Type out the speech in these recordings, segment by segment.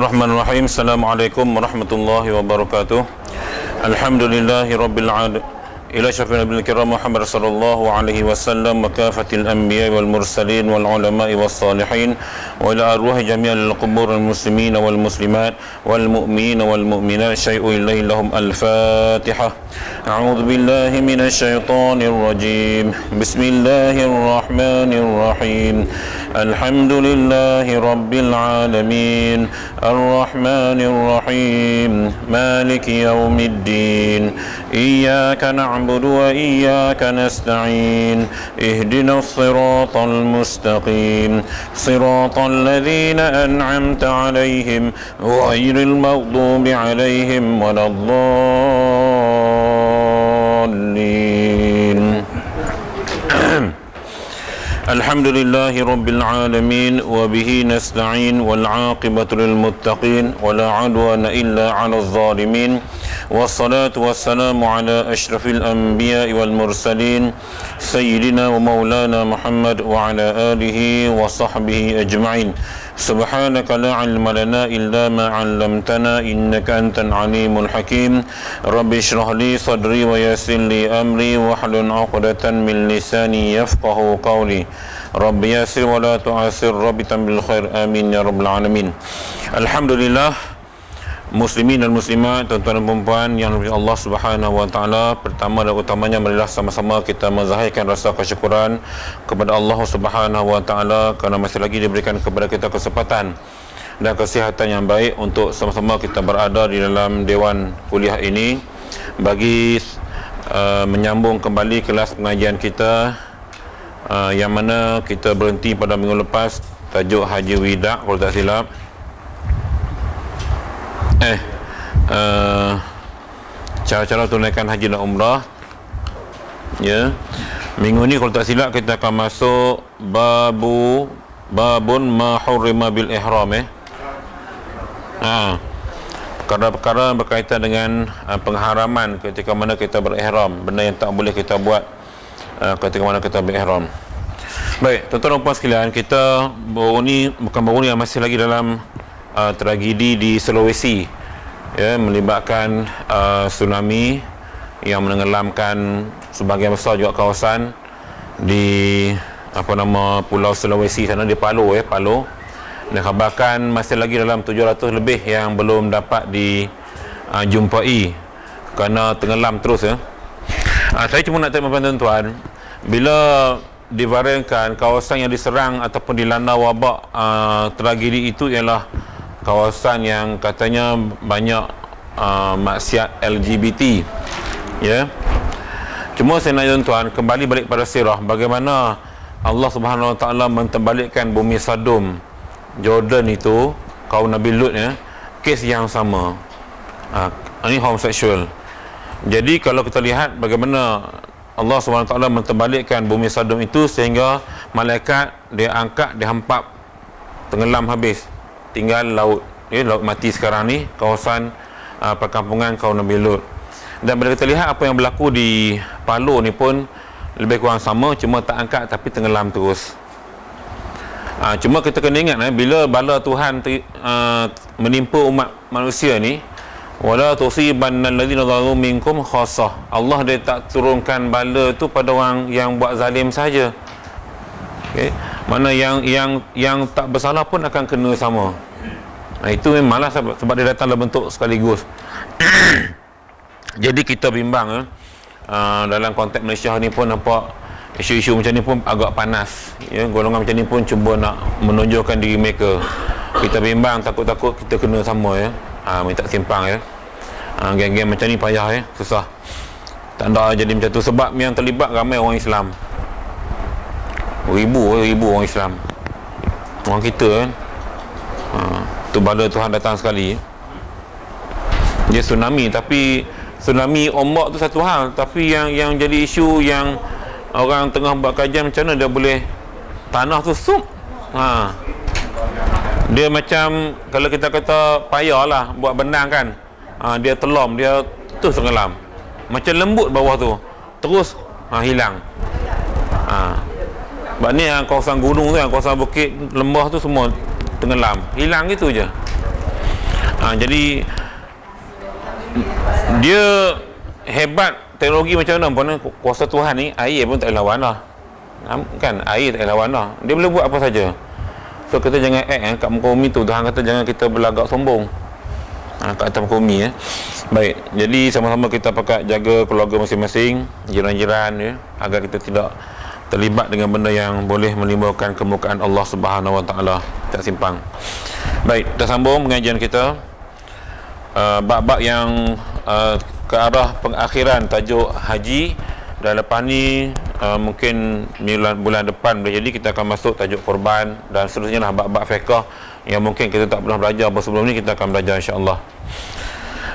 Bismillahirrahmanirrahim. Assalamualaikum warahmatullahi wabarakatuh. Alhamdulillahi rabbil alamin. Ila syafil nabil kiram Muhammad sallallahu alaihi wasallam wa kafatil anbiya wal mursalin wal ulama'i was salihin wa ila arwahi jami'il qubur al muslimin wal muslimat wal mu'minin wal mu'minat syai'u illahi lahum al-fatihah. A'udzu billahi minasy syaithanir rajim. Bismillahirrahmanirrahim. Alhamdulillahi rabbil alamin. Ar-rahmanir rahim. Maliki yaumiddin. Iyyaka na'budu wa iyyaka nasta'in. Ihdinas siratal mustaqim. Siratal ladzina an'amta 'alaihim ghairil maghdubi 'alaihim waladdallin. Alhamdulillahi rabbil alamin wa bihi nasta'in wal 'aqibatu lil muttaqin wa la 'udwana illa 'alal zalimin. Wassalatu wassalamu ala asyrafil anbiya'i wal mursalin sayyidina wa maulana Muhammad wa ala alihi wa sahbihi ajma'in. Subhanaka la ilma lana illa ma 'allamtana innaka antal alimul hakim. Rabbi shrah li sadri wa yassir li amri wahlul 'uqdatan min lisani yafqahu qawli. Rabbi yassir wa la tu'assir, Rabbi tambil khair, amin ya rabbal alamin. Alhamdulillah, muslimin dan muslimat, tuan-tuan dan puan yang dirahmati Allah Subhanahu wa taala, pertama dan utamanya marilah sama-sama kita menzahirkan rasa kesyukuran kepada Allah Subhanahu wa taala kerana masih lagi diberikan kepada kita kesempatan dan kesihatan yang baik untuk sama-sama kita berada di dalam dewan kuliah ini bagi menyambung kembali kelas pengajian kita yang mana kita berhenti pada minggu lepas, tajuk Haji Wida kalau tak silap. Cara-cara tunaikan haji dan umrah. Ya. Minggu ni kalau tak silap kita akan masuk babun ma hurrima bil ihram. Perkara-perkara berkaitan dengan pengharaman ketika mana kita berihram, benda yang tak boleh kita buat ketika mana kita berihram. Baik, tuan-tuan dan puan sekalian, kita baru ni masih lagi dalam tragedi di Sulawesi, ya, melibatkan tsunami yang menenggelamkan sebahagian besar juga kawasan di Pulau Sulawesi sana, di Palu, Palu. Dan khabarkan masih lagi dalam 700 lebih yang belum dapat dijumpai kerana tenggelam terus, ya. Saya cuma nak tanya tuan-tuan, bila divarangkan kawasan yang diserang ataupun dilanda wabak tragedi itu ialah kawasan yang katanya banyak maksiat LGBT, ya. Cuma saya nak tuan-tuan kembali balik pada sirah, bagaimana Allah Subhanahu wa taala mentembalikkan bumi Sodom, Jordan itu, kaum Nabi Lut, ya, kes yang sama. Ini homoseksual. Jadi kalau kita lihat bagaimana Allah SWT mentembalikkan bumi Sodom itu sehingga malaikat dia angkat, dia hempap, tenggelam habis, tinggal laut, ya, laut mati sekarang ni, kawasan perkampungan kaum Nabi Lut. Dan bila kita lihat apa yang berlaku di Palu ni pun lebih kurang sama, cuma tak angkat tapi tenggelam terus. Cuma kita kena ingat, bila bala Tuhan menimpa umat manusia ni, wala tusibanna alladhina zalamu minkum khassah. Allah dia tak turunkan bala tu pada orang yang buat zalim saja. Okey, mana yang tak bersalah pun akan kena sama. Itu memanglah sebab dia datang dalam bentuk sekaligus. Jadi kita bimbang, dalam konteks Malaysia ni pun nampak isu-isu macam ni pun agak panas, ya. Golongan macam ni pun cuba nak menunjukkan diri mereka. Kita bimbang, takut-takut kita kena sama, ya. Minta simpang, ya. Geng-geng macam ni payah, ya, susah. Tak ada jadi macam tu sebab yang terlibat ramai orang Islam. Ribu orang Islam. Orang kita, kan. Tu bala Tuhan datang sekali. Dia tsunami, tapi tsunami ombak tu satu hal, tapi yang jadi isu yang orang tengah buat kajian macam mana dia boleh tanah tu sup. Dia macam kalau kita kata payahlah buat benang, kan. Dia telom, dia terus tenggelam. Macam lembut bawah tu, terus hilang. Sebab ni yang kawasan gunung tu, yang kawasan bukit lembah tu semua tenggelam, hilang gitu je. Jadi dia hebat teknologi macam mana pun, kuasa Tuhan ni, air pun tak lawan lah. Kan, air tak lawan lah. Dia boleh buat apa saja. So kita jangan kat muka bumi tu. Tuhan kata jangan kita berlagak sombong kat atas muka bumi. Baik, jadi sama-sama kita pakat jaga keluarga masing-masing, jiran-jiran, agar kita tidak terlibat dengan benda yang boleh menimbulkan kemurkaan Allah Subhanahu Wa Taala. Tak simpang. Baik, kita sambung pengajian kita. Bab-bab yang ke arah pengakhiran tajuk haji. Dan lepas ni mungkin bulan depan boleh jadi kita akan masuk tajuk korban dan seterusnya lah, bab-bab fiqh yang mungkin kita tak pernah belajar sebelum ni, kita akan belajar insya-Allah.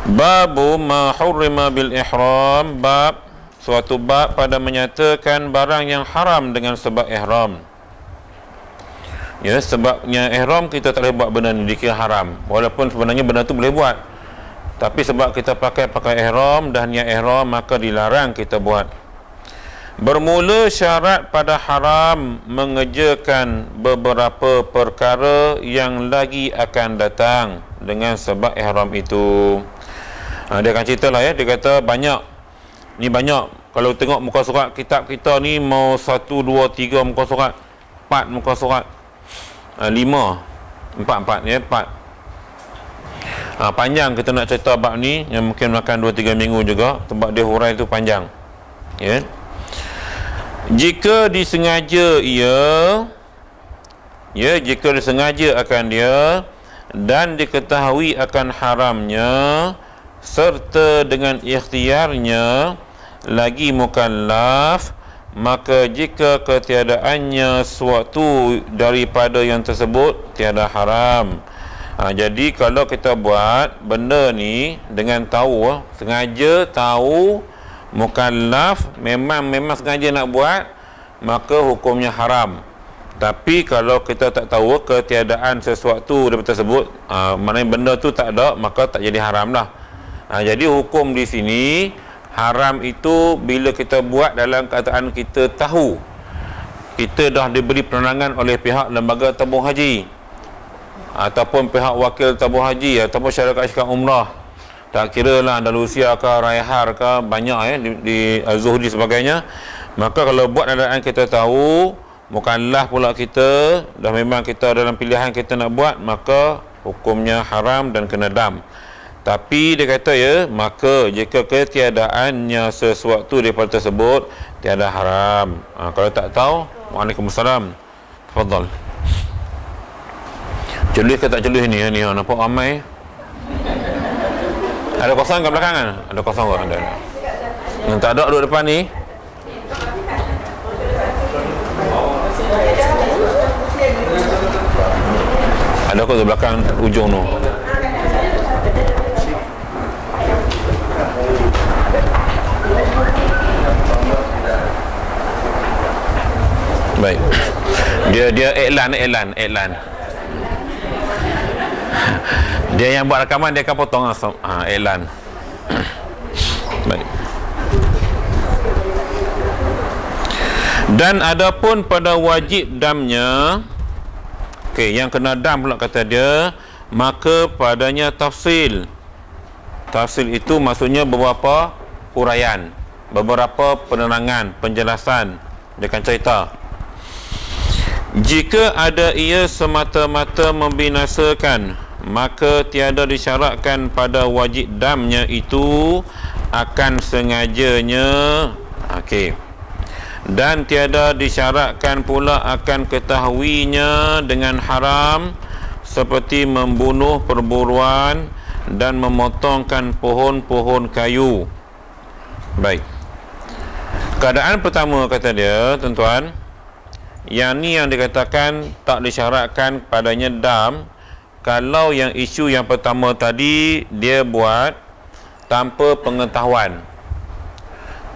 Babu ma hurrima bil ihram, bab suatu bab pada menyatakan barang yang haram dengan sebab ihram. Ya, sebabnya ihram kita tak boleh buat benda ni, dikira haram, walaupun sebenarnya benda tu boleh buat, tapi sebab kita pakai ihram dan niat ihram, maka dilarang kita buat. Bermula syarat pada haram mengerjakan beberapa perkara yang lagi akan datang dengan sebab ihram itu. Dia akan cerita lah, dia kata banyak. Kalau tengok muka surat kitab kita ni, mau 1, 2, 3 muka surat, 4 muka surat, 5, 4 panjang kita nak cerita bab ni, yang mungkin makan 2-3 minggu juga, sebab dia hurai tu panjang. Jika disengaja jika disengaja akan dia dan diketahui akan haramnya serta dengan ikhtiarnya lagi mukallaf, maka jika ketiadaannya suatu daripada yang tersebut tiada haram. Jadi kalau kita buat benda ni dengan tahu, sengaja tahu, mukallaf, memang sengaja nak buat, maka hukumnya haram. Tapi kalau kita tak tahu ketiadaan sesuatu daripada tersebut, maknanya benda tu tak ada, maka tak jadi haram lah. Jadi hukum di sini, haram itu bila kita buat dalam keadaan kita tahu kita dah diberi penerangan oleh pihak lembaga tabung haji, ataupun pihak wakil tabung haji, ataupun syarikat umrah, tak kira lah Andalusia ke, Raihar ke, banyak di Zuhdi sebagainya. Maka kalau buat dalam kita tahu, mukallaf pula kita, dah memang kita dalam pilihan kita nak buat, maka hukumnya haram dan kena dam. Tapi dia kata maka jika ketiadaannya sesuatu daripada tersebut tiada haram. Kalau tak tahu, Waalaikumsalam, tafadhal. Jelis ke tak jelis ni? Nampak ramai. Ada kosong kat belakang kan? Ada kosong ke? Ada. Yang tak ada duduk depan ni. Ada kok di belakang ujung tu. Baik. Dia iklan. Dia yang buat rakaman, dia akan potong iklan. Baik. Dan adapun pada wajib damnya, yang kena dam pula kata dia, maka padanya tafsil. Tafsil itu maksudnya beberapa huraian, beberapa penerangan, penjelasan. Dia akan cerita. Jika ada ia semata-mata membinasakan, maka tiada disyaratkan pada wajib damnya itu akan sengajanya. Dan tiada disyaratkan pula akan ketahuinya dengan haram, seperti membunuh perburuan dan memotongkan pohon-pohon kayu. Baik. Keadaan pertama kata dia, tuan-tuan, yang ni yang dikatakan tak disyaratkan padanya dam. Kalau yang isu yang pertama tadi dia buat tanpa pengetahuan,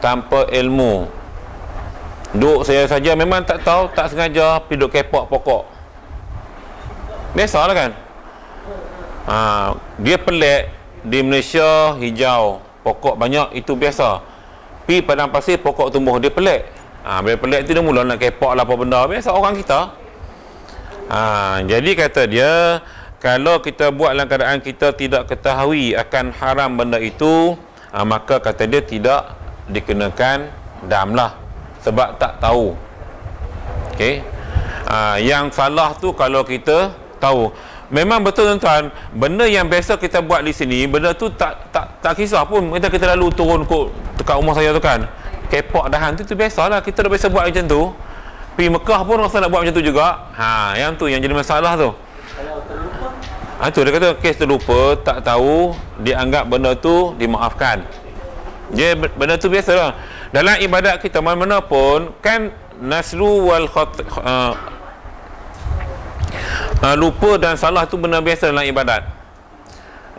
tanpa ilmu, duduk saya saja, memang tak tahu, tak sengaja pergi duduk kepok pokok, biasalah kan. Dia pelik. Di Malaysia hijau, pokok banyak, itu biasa. Pergi padang pasir, pokok tumbuh, dia pelik. Bila pelik tu dia mula nak kepok lah apa benda, biasa orang kita. Jadi kata dia, kalau kita buat dalam keadaan kita tidak ketahui akan haram benda itu, maka kata dia tidak dikenakan dam lah, sebab tak tahu. Okey. Yang salah tu kalau kita tahu. Memang betul tuan-tuan, benda yang biasa kita buat di sini, benda tu tak kisah pun kita lalu turun kot dekat rumah saya tu kan, kepak dahan tu biasalah, kita dah biasa buat macam tu. Pergi Mekah pun rasa nak buat macam tu juga. Yang tu yang jadi masalah tu. Kalau terlupa, Tu dia kata kes terlupa, tak tahu, dia anggap benda tu dimaafkan. Dia benda tu biasalah. Dalam ibadat kita mana-mana pun kan, nasru wal lupa dan salah tu benda biasa dalam ibadat.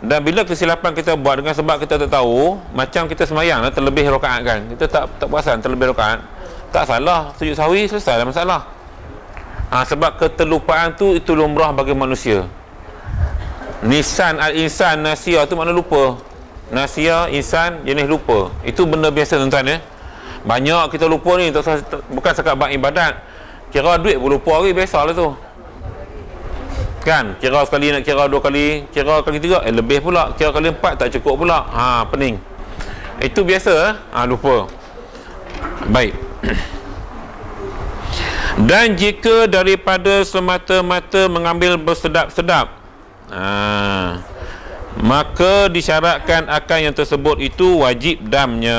Dan bila kesilapan kita buat dengan sebab kita tak tahu, macam kita semayang terlebih rakaat kan, kita tak perasan terlebih rakaat, tak salah, sujud sahwi selesai dah masalah. Sebab keterlupaan tu itu lumrah bagi manusia. Nisan al-insan nasia tu makna lupa. Nasia, insan, jenis lupa. Itu benda biasa tuan-tuan ya. Banyak kita lupa ni, bukan sekat bab ibadat. Kira duit pun lupa lagi, biasalah tu. Kan? Kira sekali nak kira 2 kali, kira kali 3, lebih pula. Kira kali 4 tak cukup pula. Pening. Itu biasa, lupa. Baik. Dan jika daripada semata-mata mengambil bersedap-sedap, maka disyaratkan akan yang tersebut itu wajib damnya,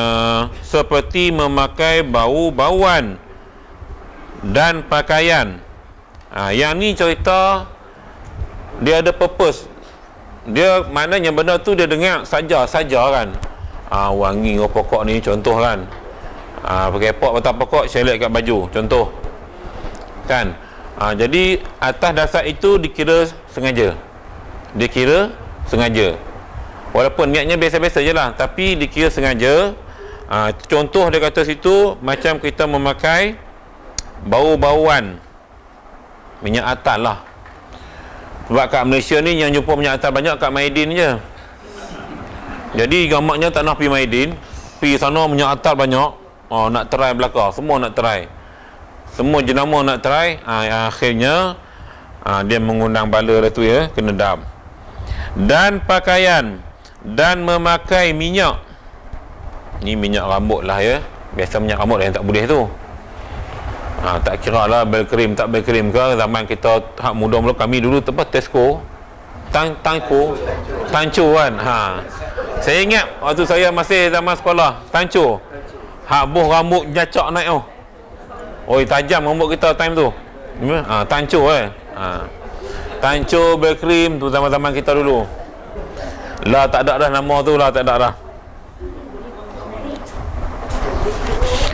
seperti memakai bau-bauan dan pakaian. Yang ni cerita dia ada purpose. Dia maknanya benda tu dia dengar saja kan. Wangi pokok ni contoh kan. Pakai batang pokok selet kat baju contoh. Kan? Jadi atas dasar itu dikira sengaja. Walaupun niatnya biasa-biasa je lah, tapi dikira sengaja. Contoh dia kata situ macam kita memakai bau-bauan minyak atas lah. Sebab kat Malaysia ni yang jumpa minyak atas banyak kat Maidin je. Jadi gamaknya tak nak pergi Maidin, pergi sana minyak atas banyak. Nak try belakang, semua nak try, semua jenama nak try. Akhirnya dia mengundang bala dah tu ya, kena dam. Dan pakaian dan memakai minyak. Ni minyak rambut lah ya. Biasa minyak rambut yang tak boleh tu. Tak kira lah bel krim tak bel krim ke. Zaman kita hak muda mula, kami dulu tempat Tesco, Tanco kan. Saya ingat waktu saya masih zaman sekolah, Tanco. Hak buh rambut jacak naik tu. Oi tajam rambut kita time tu. Tanco Tanco bel krim tu zaman-zaman kita dulu. Lah tak ada dah nama tu lah, tak ada dah.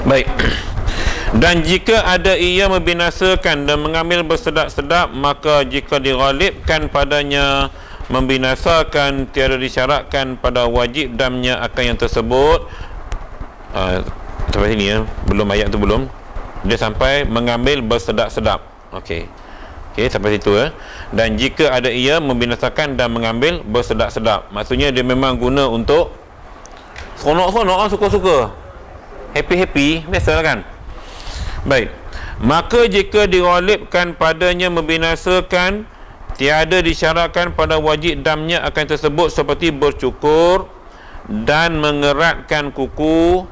Baik. Dan jika ada ia membinasakan dan mengambil bersedap-sedap, maka jika dighalibkan padanya membinasakan, tiada disyaratkan pada wajib damnya akan yang tersebut. Sampai sini ya, belum ayat tu belum. Dia sampai mengambil bersedap-sedap. Okey, sampai situ ya. Dan jika ada ia membinasakan dan mengambil bersedap-sedap, maksudnya dia memang guna untuk seronok-seronok, suka-suka, happy-happy, biasalah kan. Baik. Maka jika dighalibkan padanya membinasakan, tiada disyaratkan pada wajib damnya akan tersebut, seperti bercukur dan mengeratkan kuku.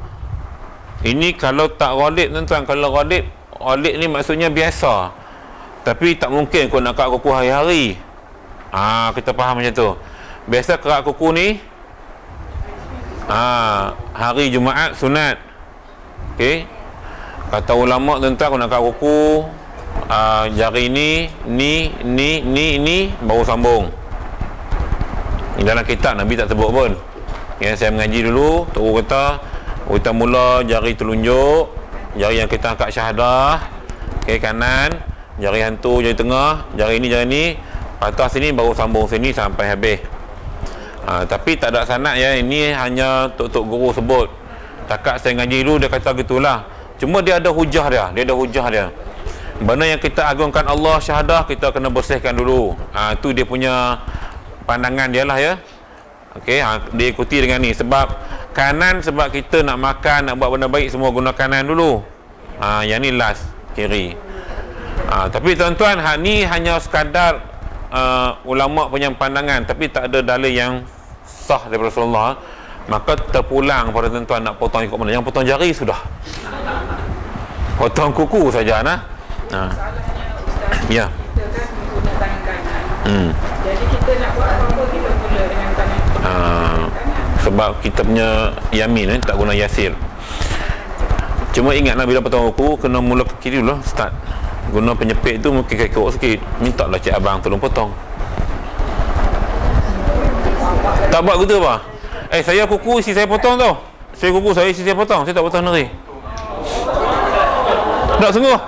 Ini kalau tak ghalib tuan-tuan. Kalau ghalib ni maksudnya biasa, tapi tak mungkin kau nak kerat kuku hari-hari. Kita faham macam tu. Biasa kerat kuku ni hari Jumaat sunat. Okey. Kata ulama tuan-tuan, kau nak kerat kuku jari ni baru sambung. Ini dalam kitab Nabi tak sebut pun. Saya mengaji dulu, Tok kata kita mula jari telunjuk, jari yang kita angkat syahadah, kanan, jari hantu, jari tengah, jari ni, patah sini baru sambung sini sampai habis. Tapi tak ada sanad ya, ini hanya tok guru sebut. Takat saya ngaji dulu dia kata gitulah. Cuma dia ada hujah dia. Benda yang kita agungkan Allah, syahadah, kita kena bersihkan dulu. Tu dia punya pandangan dia lah ya. Okey, dia ikuti dengan ni. Sebab kanan, sebab kita nak makan, nak buat benda baik, semua guna kanan dulu. Yang ni last, kiri. Tapi tuan-tuan, hak ni hanya sekadar ulama punya pandangan tapi tak ada dalil yang sah daripada Rasulullah, maka terpulang pada tuan nak potong ikut mana. Yang potong jari sudah, potong kuku saja nah. Masalahnya Ustaz, Ya. kita kan guna tangan kanan. Jadi kita nak buat apa-apa kita mula dengan tangan kanan. Sebab kita punya yamin tak guna yasir. Cuma ingatlah bila potong kuku kena mula ke kiri dulu start. Guna penyepit tu mungkin kekok sikit. Mintalah cik abang tolong potong. Tak buat gitu apa? Saya kuku isi saya potong tau. Saya kuku saya isi saya potong. Saya tak potong neri. Tak sungguh.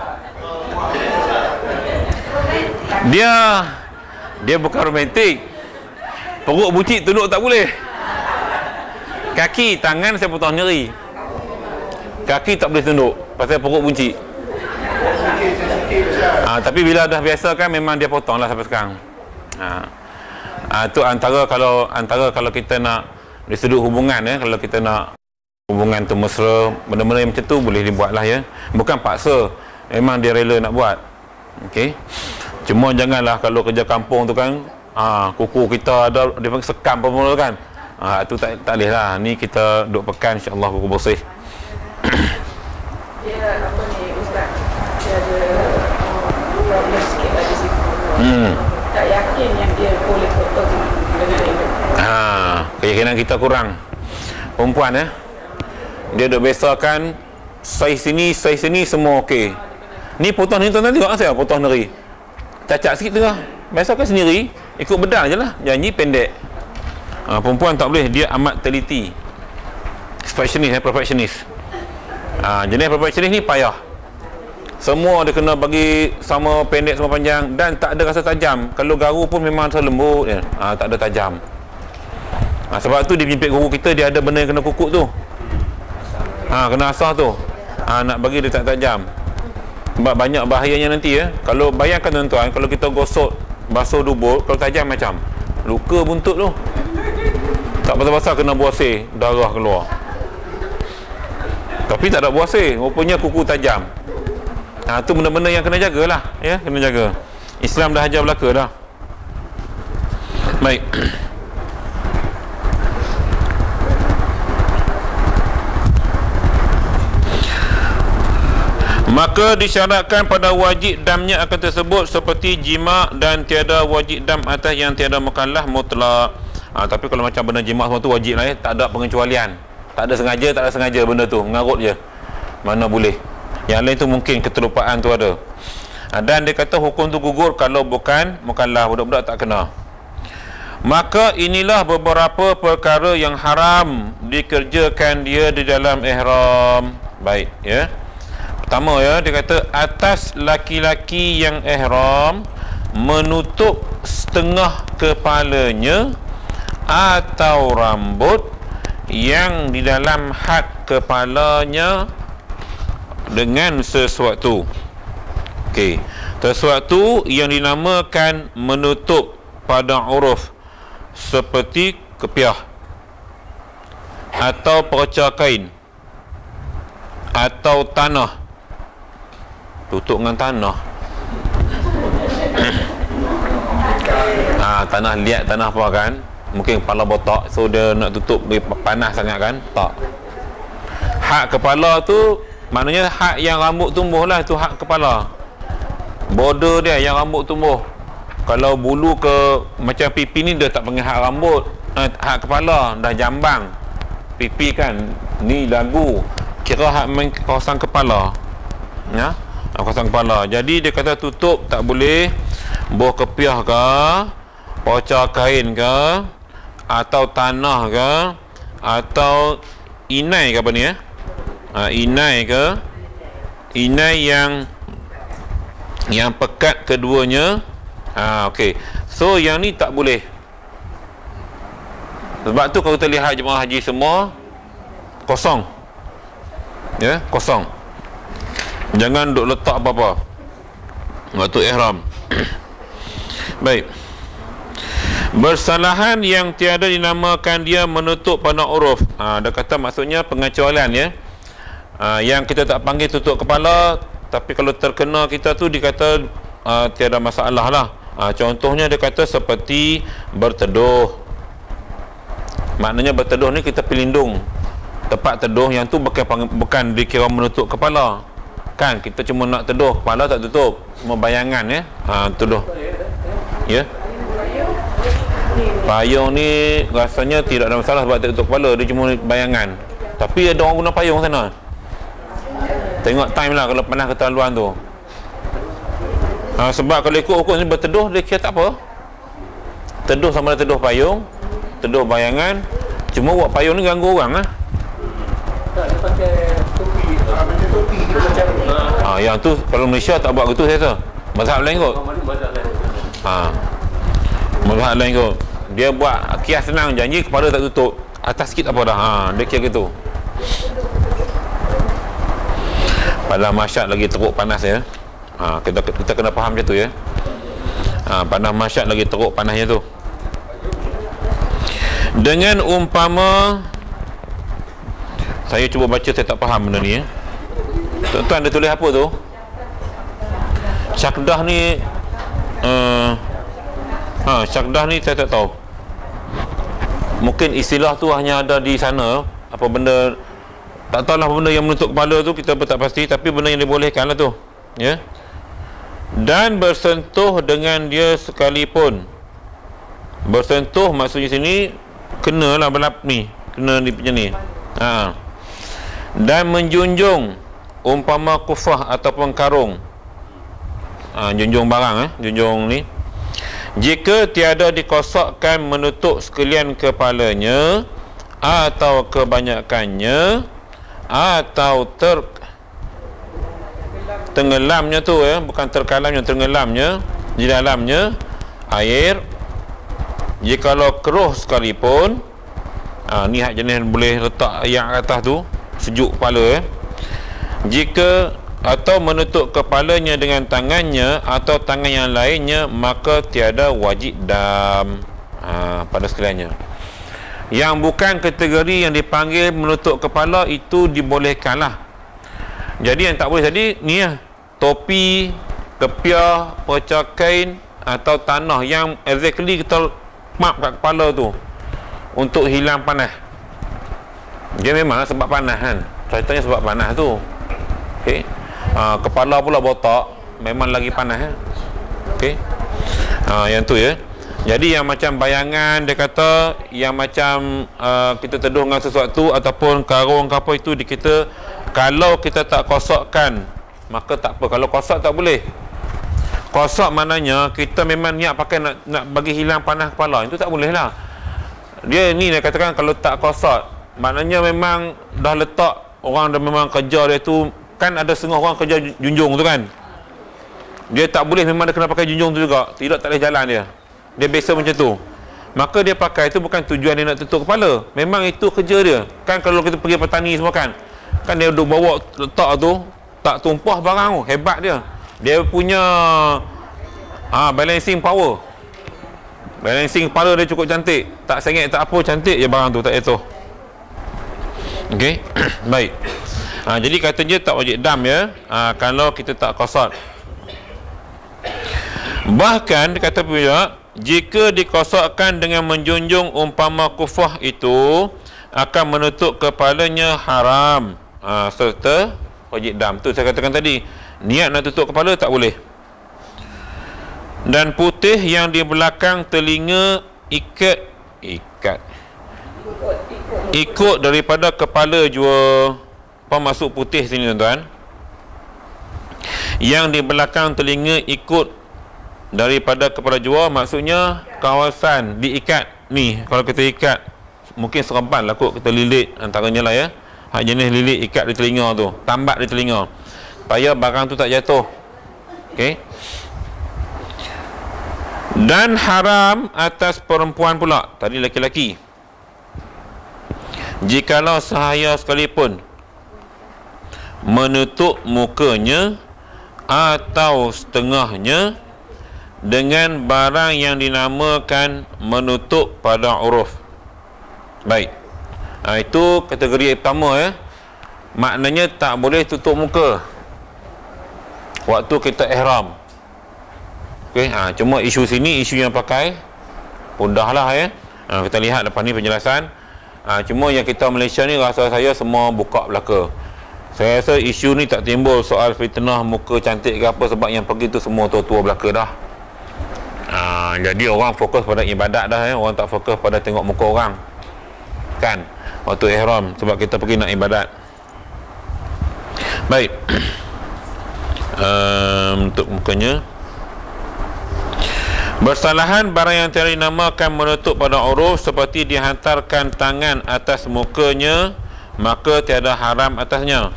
Dia bukan romantik. Perut buncit tunduk tak boleh. Kaki, tangan saya potong neri. Kaki tak boleh tunduk pasal perut buncit. Tapi bila dah biasa kan memang dia potong lah sampai sekarang. Tu antara kalau kita nak dari sudut hubungan kalau kita nak hubungan tu mesra, benda-benda yang macam tu boleh dibuat lah ya. Bukan paksa, memang dia rela nak buat. Okey. Cuma janganlah kalau kerja kampung tu kan kuku kita ada dia panggil sekam apa mula kan. Tu tak boleh lah. Ni kita duk pekan insya-Allah kuku bersih. Dia apa ni Ustaz, dia ada problem sikit lah di situ. Tak yakin yang dia boleh potong dengan elok. Keyakinan kita kurang. Perempuan dia duk biasakan saiz sini semua okey. Ni potong ni tuan-tuan tengok saya potong neri. Cacat sikit tengah. Biasakan sendiri ikut bedal je lah. Janji pendek. Perempuan tak boleh, dia amat teliti. Specialist perfectionist. Jenis perfectionist ni payah. Semua dia kena bagi sama pendek sama panjang dan tak ada rasa tajam. Kalau garu pun memang terlalu lembut je. Tak ada tajam. Sebab tu di pimpin kuku kita dia ada benda yang kena kukuk tu. Kena asah tu. Nak bagi dia tak tajam. Sebab banyak bahayanya nanti Kalau bayangkan tuan-tuan, kalau kita gosok basuh dubur, kalau tajam macam luka buntut tu. Tak pasal-pasal kena buasir, darah keluar. Tapi tak ada buasir, rupanya kuku tajam. Tu benda-benda yang kena jagalah ya, kena jaga. Islam dah ajar belaka dah. Baik. Maka disyaratkan pada wajib damnya akan tersebut seperti jima dan tiada wajib dam atas yang tiada mukallaf mutlak. Tapi kalau macam benda jima semua tu wajib lah tak ada pengecualian. Tak ada sengaja benda tu, mengarut je. Mana boleh. Yang lain tu mungkin keterlupaan tu ada. Dan dia kata hukum tu gugur kalau bukan mukallaf, budak-budak tak kena. Maka inilah beberapa perkara yang haram dikerjakan dia di dalam ihram. Baik ya. Pertama dia kata atas laki-laki yang ihram menutup setengah kepalanya atau rambut yang di dalam had kepalanya dengan sesuatu. Okey, sesuatu yang dinamakan menutup pada uruf seperti kepiah atau perca kain atau tanah. Tutup dengan tanah. Tanah liat, tanah apa kan? Mungkin kepala botak, so dia nak tutup panas sangat kan? Tak. Hak kepala tu maknanya hak yang rambut tumbuh lah, tu hak kepala. Border dia yang rambut tumbuh. Kalau bulu ke macam pipi ni dia tak panggil hak rambut, hak kepala, dah jambang. Pipi kan, ni dagu. Kira hak kawasan kepala. Ya? Kawasan kepala. Jadi dia kata tutup tak boleh buah kepiah ke, poca kain ke, atau tanah ke, atau inai ke apa ni inai ke, inai yang pekat keduanya. Okey. So yang ni tak boleh. Sebab tu kalau kita lihat jemaah haji semua kosong. Ya, kosong. Jangan duk letak apa-apa waktu ihram. Baik. Bersalahan yang tiada dinamakan dia menutup pada uruf. Dia kata maksudnya pengecualian ya. Yang kita tak panggil tutup kepala, tapi kalau terkena kita tu dikata tiada masalah lah. Contohnya dia kata seperti berteduh. Maknanya berteduh ni kita pelindung tempat teduh yang tu bukan dikira menutup kepala. Kan kita cuma nak teduh, kepala tak tutup, cuma bayangan ya. Teduh. Ya. Payung ni rasanya tidak ada masalah sebab tak tutup kepala, dia cuma bayangan. Tapi ada orang guna payung sana. Tengok time lah kalau panas keterlaluan tu. Sebab kalau ikut hukum ni berteduh, dia kira tak apa. Teduh sama ada teduh payung, teduh bayangan. Cuma buat payung ni ganggu orang lah. Dia pakai topi. Yang tu kalau Malaysia tak buat gitu saya tu. Mazhab lain kot. Mazhab lain kot. Dia buat kias senang, janji kepala tak tutup, atas sikit apa dah. Dia kira gitu. Pada masyad lagi teruk panas ya. Kita kena faham macam tu ya. Panas masyad lagi teruk panasnya tu. Dengan umpama, saya cuba baca, saya tak faham benda ni ya. Tuan-tuan dia tulis apa tu? Syakdah ni syakdah ni saya tak tahu. Mungkin istilah tu hanya ada di sana. Apa benda, tak tahulah benda yang menutup kepala tu, kita tak pasti. Tapi benda yang dibolehkan lah tu ya. Dan bersentuh dengan dia sekalipun. Bersentuh maksudnya sini kena lah berlap ni, kena ni macam ni. Dan menjunjung umpama kufah ataupun karung. Junjung barang junjung ni. Jika tiada dikosokkan menutup sekalian kepalanya atau kebanyakannya atau tenggelamnya tu bukan terkalamnya, tenggelamnya di dalamnya air. Jikalau keruh sekalipun, ni hak jenis boleh letak yang atas tu, sejuk kepala jika atau menutup kepalanya dengan tangannya atau tangan yang lainnya, maka tiada wajib dam pada sekaliannya. Yang bukan kategori yang dipanggil menutup kepala itu dibolehkanlah. Jadi yang tak boleh tadi ni topi, kepiah, perca kain atau tanah yang exactly kita map kat kepala tu untuk hilang panas. Dia memanglah sebab panas kan, ceritanya sebab panas tu. Okey. Kepala pula botak, memang lagi panas okey. Yang tu ya. Jadi yang macam bayangan dia kata, yang macam kita teduh dengan sesuatu ataupun karung ke apa itu, kita kalau kita tak kosokkan maka tak apa. Kalau kosok tak boleh. Kosok maknanya kita memang niat pakai nak bagi hilang panas kepala, itu tak boleh lah. Dia ni dia katakan kalau tak kosok maknanya memang dah letak, orang dah memang kerja dia tu kan, ada setengah orang kerja junjung tu kan, dia tak boleh, memang dia kena pakai junjung tu juga, tidak tak boleh jalan dia biasa macam tu. Maka dia pakai itu bukan tujuan dia nak tutup kepala, memang itu kerja dia kan. Kalau kita pergi petani semua kan dia duduk bawa letak tu, tak tumpah barang tu, hebat dia punya balancing power, balancing kepala dia cukup cantik, tak sengit tak apa, cantik je barang tu, tak jatuh. Okey. Baik. Jadi katanya tak wajib dam ya, kalau kita tak kosot. Bahkan dia kata pula, jika dikosokkan dengan menjunjung umpama kufah itu akan menutup kepalanya haram, serta wajib dam. Tu saya katakan tadi, niat nak tutup kepala tak boleh. Dan putih yang di belakang telinga ikut daripada kepala jua. Apa maksud putih sini tuan-tuan? Yang di belakang telinga ikut daripada kepala jua, maksudnya kawasan diikat ni. Kalau kita ikat mungkin serempan lah kot, kita lilit antaranya lah ya. Hak jenis lilit ikat di telinga tu, tambat di telinga supaya barang tu tak jatuh. Okey. Dan haram atas perempuan pula, tadi laki-laki, jikalau sahaya sekalipun menutup mukanya atau setengahnya dengan barang yang dinamakan menutup pada uruf. Baik. Itu kategori pertama ya. Maknanya tak boleh tutup muka waktu kita ihram. Okey, cuma isu sini isu yang pakai mudah lah ya. Kita lihat lepas ni penjelasan. Cuma yang kita Malaysia ni rasa saya semua buka belaka. Saya rasa isu ni tak timbul soal fitnah muka cantik ke apa, sebab yang pergi tu semua tua-tua belaka dah. Jadi orang fokus pada ibadat dah ya. Orang tak fokus pada tengok muka orang kan waktu ihram, sebab kita pergi nak ibadat. Baik. Untuk mukanya, bersalahan barang yang tiada dinamakan menutup pada uruf seperti dihantarkan tangan atas mukanya, maka tiada haram atasnya.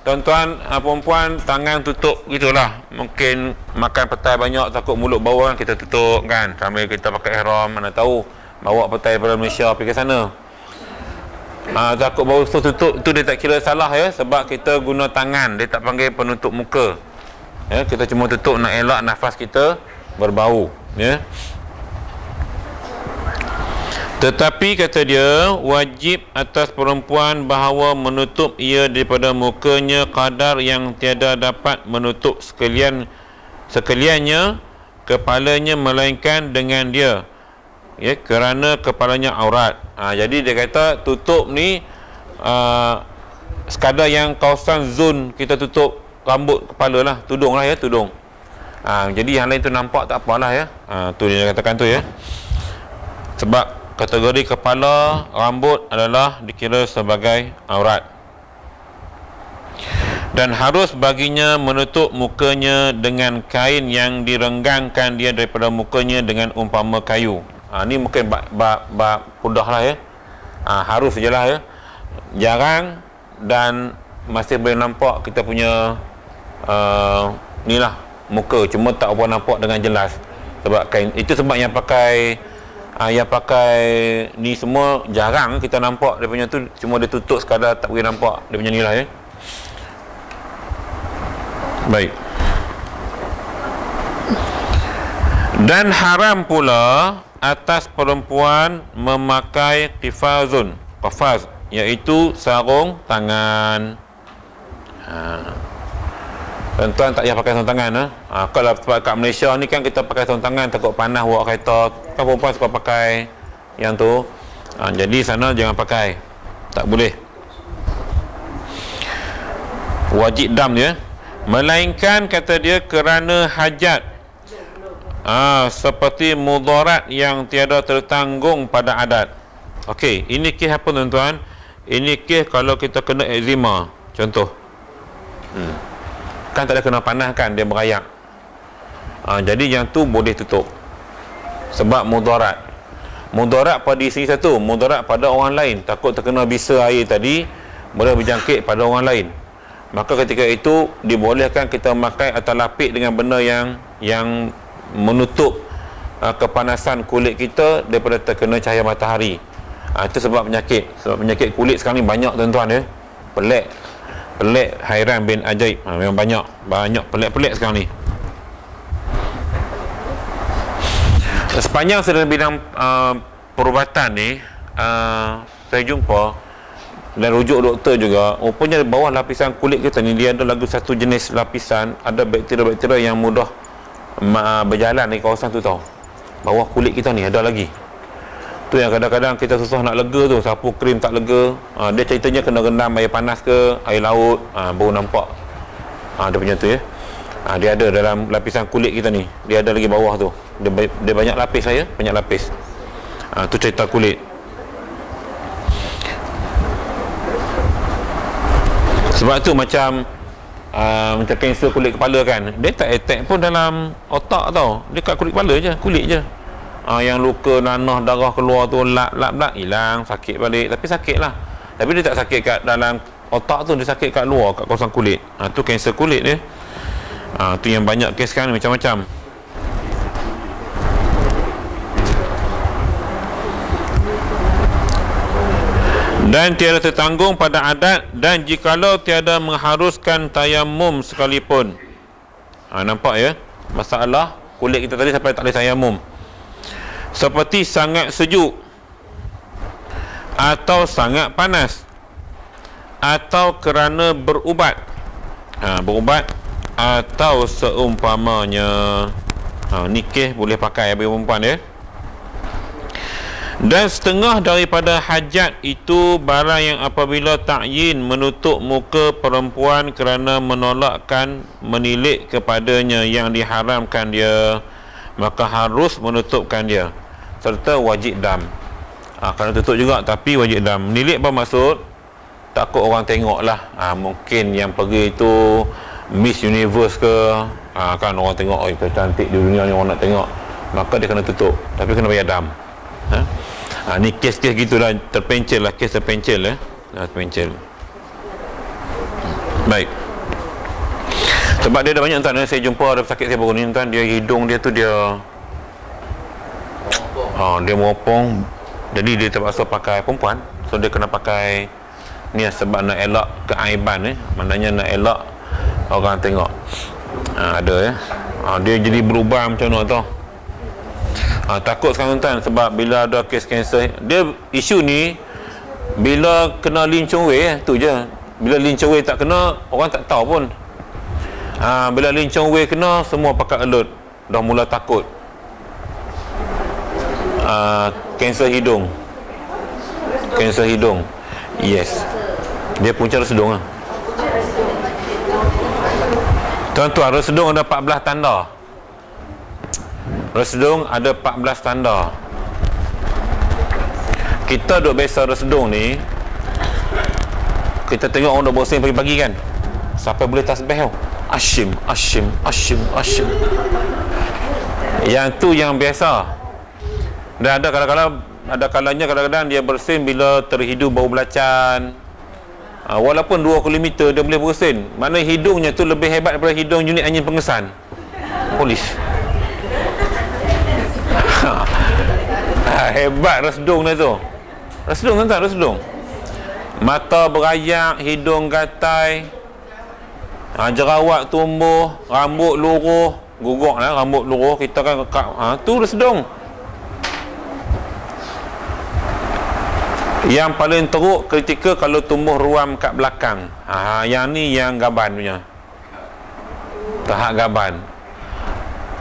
Tuan-tuan, perempuan tangan tutup gitulah. Mungkin makan petai banyak takut mulut bau kan, kita tutup kan sambil kita pakai ihram. Mana tahu bawa petai daripada Malaysia pergi ke sana. Takut bau tu tutup, tu dia tak kira salah ya, sebab kita guna tangan, dia tak panggil penutup muka. Ya, kita cuma tutup nak elak nafas kita berbau ya. Tetapi kata dia, wajib atas perempuan bahawa menutup ia daripada mukanya kadar yang tiada dapat menutup sekaliannya kepalanya, melainkan dengan dia ya, kerana kepalanya aurat. Jadi dia kata tutup ni sekadar yang kawasan zon kita tutup rambut kepala lah, tudung lah ya, tudung. Jadi yang lain tu nampak tak apalah ya. Tu dia katakan tu ya. Sebab kategori kepala, rambut adalah dikira sebagai aurat. Dan harus baginya menutup mukanya dengan kain yang direnggangkan dia daripada mukanya dengan umpama kayu. Ni mungkin mudah lah ya. Harus je lah ya. Jarang dan masih boleh nampak kita punya ni lah muka, cuma tak apa nampak dengan jelas sebab kain. Itu sebab yang pakai ni semua jarang kita nampak dia punya tu, cuma dia tutup sekadar tak boleh nampak dia punya ni lah ya. Baik. Dan haram pula atas perempuan memakai qafaz, iaitu sarung tangan. Tuan-tuan tak payah pakai sarung tangan kalau kat Malaysia ni kan kita pakai sarung tangan takut panas bawa kereta kan, perempuan suka pakai yang tu. Jadi sana jangan pakai, tak boleh, wajib dam dia. Melainkan kata dia kerana hajat, seperti mudarat yang tiada tertanggung pada adat. Okey, ini kes apa tuan-tuan? Ini kes kalau kita kena eczema contoh. Kan tak ada kena panas kan, dia berayak. Jadi yang tu boleh tutup sebab mudarat. Mudarat pada sini satu, mudarat pada orang lain, takut terkena bisa air tadi boleh berjangkit pada orang lain. Maka ketika itu dibolehkan kita memakai atau lapik dengan benda yang menutup kepanasan kulit kita daripada terkena cahaya matahari. Itu sebab penyakit. Sebab penyakit kulit sekarang ni banyak tuan-tuan ya. Pelik hairan bin ajaib. Memang banyak pelik-pelik sekarang ni. Sepanjang saya dalam bidang perubatan ni, saya jumpa dan rujuk doktor juga, rupanya bawah lapisan kulit kita ni dia ada lagi satu jenis lapisan, ada bakteria-bakteria yang mudah berjalan di kawasan tu tau. Bawah kulit kita ni ada lagi. Tu yang kadang-kadang kita susah nak lega tu, sapu krim tak lega. Dia ceritanya kena rendam air panas ke air laut, baru nampak. Dia punya tu ya. Dia ada dalam lapisan kulit kita ni. Dia ada lagi bawah tu. Dia banyak lapis saya, banyak lapis. Tu cerita kulit. Sebab tu macam kanser kulit kepala kan, dia tak attack pun dalam otak tau, dia kat kulit kepala je, kulit je. Yang luka nanah darah keluar tu lap hilang, sakit balik, tapi sakit lah. Tapi dia tak sakit kat dalam otak tu, dia sakit kat luar, kat kawasan kulit. Tu kanser kulit dia. Tu yang banyak kes sekarang macam-macam. Dan tiada tertanggung pada adat, dan jikalau tiada mengharuskan tayamum sekalipun. Nampak ya masalah kulit kita tadi sampai tak boleh tayamum. Seperti sangat sejuk atau sangat panas, atau kerana berubat, berubat atau seumpamanya. Ni kes boleh pakai bagi perempuan ya. Dan setengah daripada hajat itu barang yang apabila ta'yin menutup muka perempuan kerana menolakkan menilik kepadanya yang diharamkan dia, maka harus menutupkan dia, serta wajib dam. Kena tutup juga tapi wajib dam. Menilik apa maksud? Takut orang tengok lah. Mungkin yang pergi itu Miss Universe ke, kan orang tengok, oh cantik di dunia ni, orang nak tengok, maka dia kena tutup, tapi kena bayar dam. Ni kes-kes gitulah, terpencil lah, kes terpencil ya. Terpencil. Baik. Sebab dia ada banyak tuan, saya jumpa ada pesakit saya baru ni tuan, dia hidung dia tu dia dia meropong, jadi dia terpaksa pakai perempuan, so dia kena pakai ni sebab nak elak keaiban maknanya nak elak orang tengok. Ada ya. Dia jadi berubah macam mana tau. Takut sekarang tuan, sebab bila ada kes kanser, dia isu ni bila kena Lin Chong Wei tu je. Bila Lin Chong Wei tak kena, orang tak tahu pun. Bila Lin Chong Wei kena, semua pakat alert, dah mula takut. Kanser hidung. Kanser hidung. Yes. Dia punca resedung lah. Tuan-tuan, resedung ada 14 tanda. Resedung ada 14 tanda. Kita duk biasa resedung ni, kita tengok orang duk bersin pagi-pagi kan, sampai boleh tasbih tau. Asyim, asyim, asyim, asyim. Yang tu yang biasa. Dan ada kadang-kadang dia bersin bila terhidu bau belacan. Walaupun 2 km dia boleh bersin. Mana hidungnya tu lebih hebat daripada hidung unit angin pengesan polis. Hebat resedung dia tu. Resedung kan tak? Resedung. Mata berayak, hidung gatai, jerawat tumbuh, rambut luruh. Guguk lah rambut luruh, kita kan tu resedung. Yang paling teruk ketika kalau tumbuh ruam kat belakang. Yang ni yang gaban punya. Tahap gaban.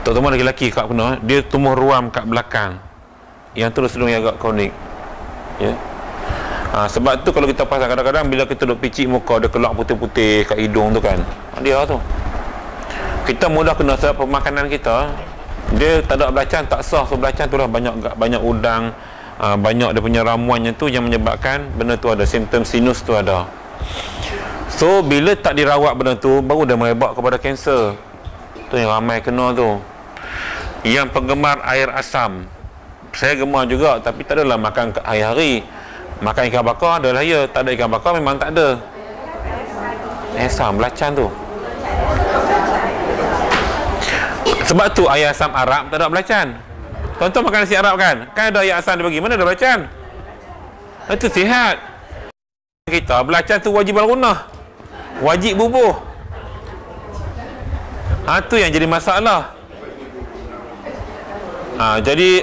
Terutama lelaki kat kena, dia tumbuh ruam kat belakang. Yang tu resedung yang agak kronik. Ya. Sebab tu kalau kita pasang kadang-kadang bila kita duk picit muka, dia keluar putih-putih kat hidung tu kan. Dia tu. Kita mudah kena sebab pemakanan kita. Dia tak ada belacan, tak sah. So belacan tu lah banyak udang, banyak dia punya ramuannya tu yang menyebabkan benda tu ada, simptom sinus tu ada. So bila tak dirawat benda tu, baru dia merebak kepada kanser. Tu yang ramai kena tu. Yang penggemar air asam, saya gemar juga, tapi tak adalah makan hari-hari. Makan ikan bakar adalah ya, tak ada ikan bakar memang tak ada. Asam belacan tu. Sebab tu air asam Arab tak ada belacan. Tuan-tuan makan nasi Arab kan? Kan ada air asam dia bagi, mana ada belacan? Itu sihat. Kita belacan tu wajib al-gunah, wajib bubuh. Tu yang jadi masalah. Jadi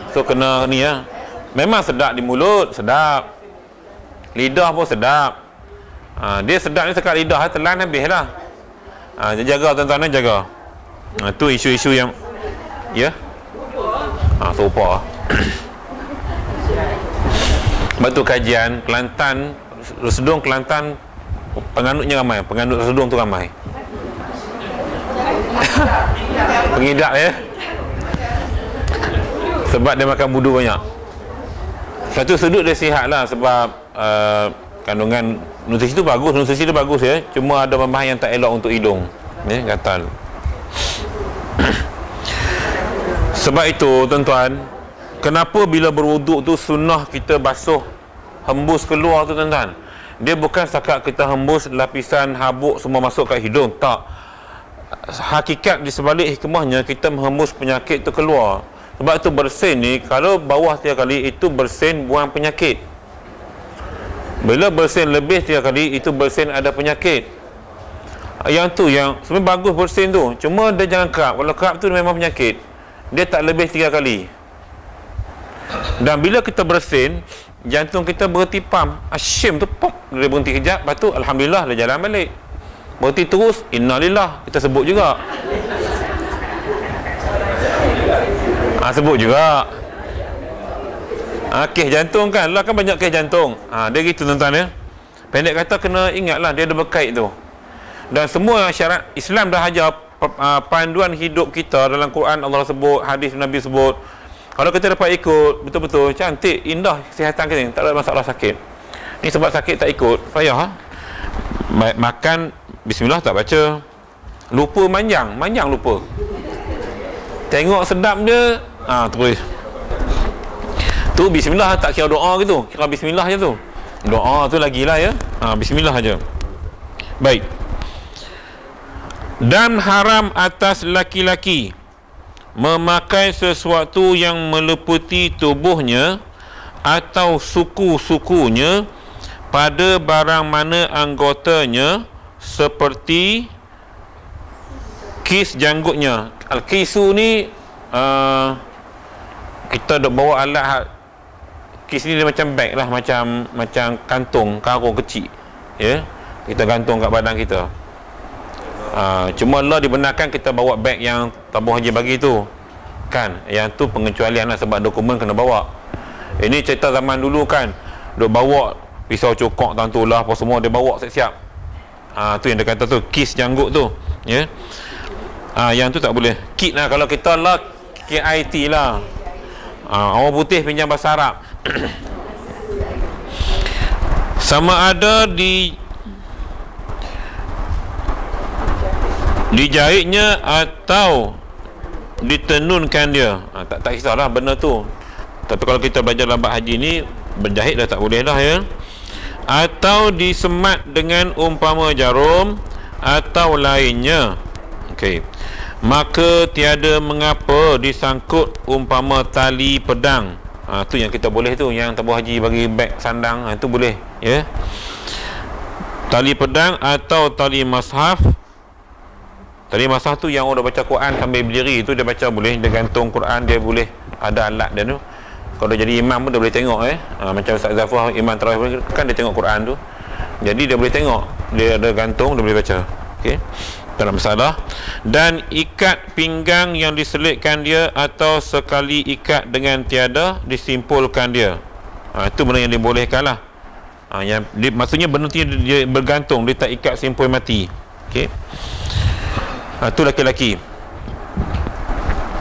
so kena ni ya. Memang sedap di mulut, sedap. Lidah pun sedap. Dia sedap ni sekat lidah, telan habis lah. Jaga tuan-tuan, jaga. Tu isu-isu yang ya. Sopa. Sebab tu kajian Kelantan, resedung Kelantan, penganutnya ramai, penganut resedung tu ramai. Pengidap ya. Sebab dia makan budu banyak. Satu sudut dia sihat lah, sebab kandungan nutrisi tu bagus, nutrisi dia bagus ya. Cuma ada bahan yang tak elok untuk hidung ya, gatal. Sebab itu tuan-tuan, kenapa bila berwuduk tu sunnah kita basuh, hembus keluar tu tuan-tuan. Dia bukan setakat kita hembus lapisan habuk semua masuk kat hidung, tak. Hakikat di sebalik hikmahnya kita menghembus penyakit tu keluar. Sebab tu bersin ni, kalau bawah 3 kali itu bersin buang penyakit. Bila bersin lebih 3 kali itu bersin ada penyakit. Yang tu yang sebenarnya bagus bersin tu, cuma dia jangan kerap. Kalau kerap tu memang penyakit. Dia tak lebih 3 kali. Dan bila kita bersin, jantung kita berhenti pam. Asyim tu pop, dia berhenti kejap, lepas tu alhamdulillah dia jalan balik. Berhenti terus, innalillah, kita sebut juga. Sebut juga. Kes jantung kan, lah kan banyak kes jantung. Dia gitu tuan-tuan ya. Pendek kata kena ingatlah dia ada berkait tu. Dan semua syarat Islam dah ajar panduan hidup kita dalam Quran Allah sebut, hadis Nabi sebut. Kalau kita dapat ikut betul-betul cantik, indah kesihatan kita ni, tak ada masalah sakit. Ni sebab sakit tak ikut, payah. Makan bismillah tak baca. Lupa manjang lupa. Tengok sedap dia, terus. Tu bismillah tak kira doa gitu, kira bismillah je tu. Doa tu lagilah ya. Bismillah aja. Baik. Dan haram atas laki-laki memakai sesuatu yang meliputi tubuhnya atau suku-sukunya pada barang mana anggotanya seperti kis janggutnya. Al-kisu ni kita dok bawa alat kis ni dia macam beg lah, macam kantung karung kecil ya, kita gantung kat badan kita. Cuma Allah dibenarkan kita bawa beg yang tabung haji bagi tu kan, yang tu pengecualian lah sebab dokumen kena bawa. Ini cerita zaman dulu kan, duk bawa pisau cokok tantulah apa semua dia bawa siap-siap. Tu yang dia kata tu kis janggut tu ya. Yang tu tak boleh. Kit lah kalau kita lah KIT lah. Orang putih pinjam bahasa Arab. Sama ada dijahitnya atau ditenunkan dia. Tak kisahlah benda tu. Tapi kalau kita belajar dalam bab haji ni, berjahit dah tak boleh dah ya. Atau disemat dengan umpama jarum atau lainnya. Okey. Maka tiada mengapa disangkut umpama tali pedang. Tu yang kita boleh tu, yang tabung haji bagi beg sandang, itu boleh ya. Tali pedang atau tali mushaf. Tali mushaf tu yang orang dah baca Quran sambil berdiri tu dia baca boleh, dia gantung Quran dia boleh, ada alat dia tu. Kalau jadi imam pun dia boleh tengok macam Ustaz Zafar imam tarawih kan dia tengok Quran tu. Jadi dia boleh tengok, dia ada gantung, dia boleh baca. Okey. Tak ada masalah. Dan ikat pinggang yang diselitkan dia atau sekali ikat dengan tiada disimpulkan dia. Itu benda yang dibolehkan lah. Maksudnya benda tu dia bergantung, dia tak ikat simpul mati. Okey. Itu laki-laki.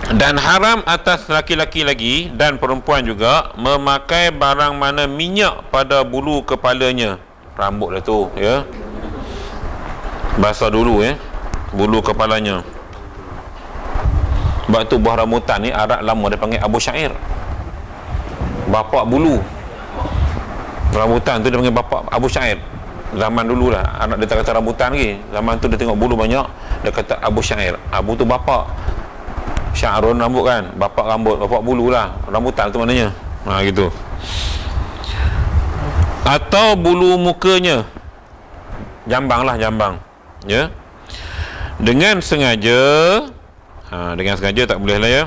Dan haram atas laki-laki lagi dan perempuan juga memakai barang mana minyak pada bulu kepalanya. Rambut dah tu ya. Basah dulu ya bulu kepalanya. Sebab tu buah rambutan ni Arab lama dia panggil Abu Syair, bapak bulu. Rambutan tu dia panggil bapak Abu Syair. Zaman dulu lah, anak dia tak kata rambutan lagi. Zaman tu dia tengok bulu banyak, dia kata Abu Syair. Abu tu bapak, Sya'run rambut kan, bapak rambut, bapak bulu lah. Rambutan tu maknanya gitu. Atau bulu mukanya, jambang lah, jambang ya. Dengan sengaja, dengan sengaja tak boleh lah ya.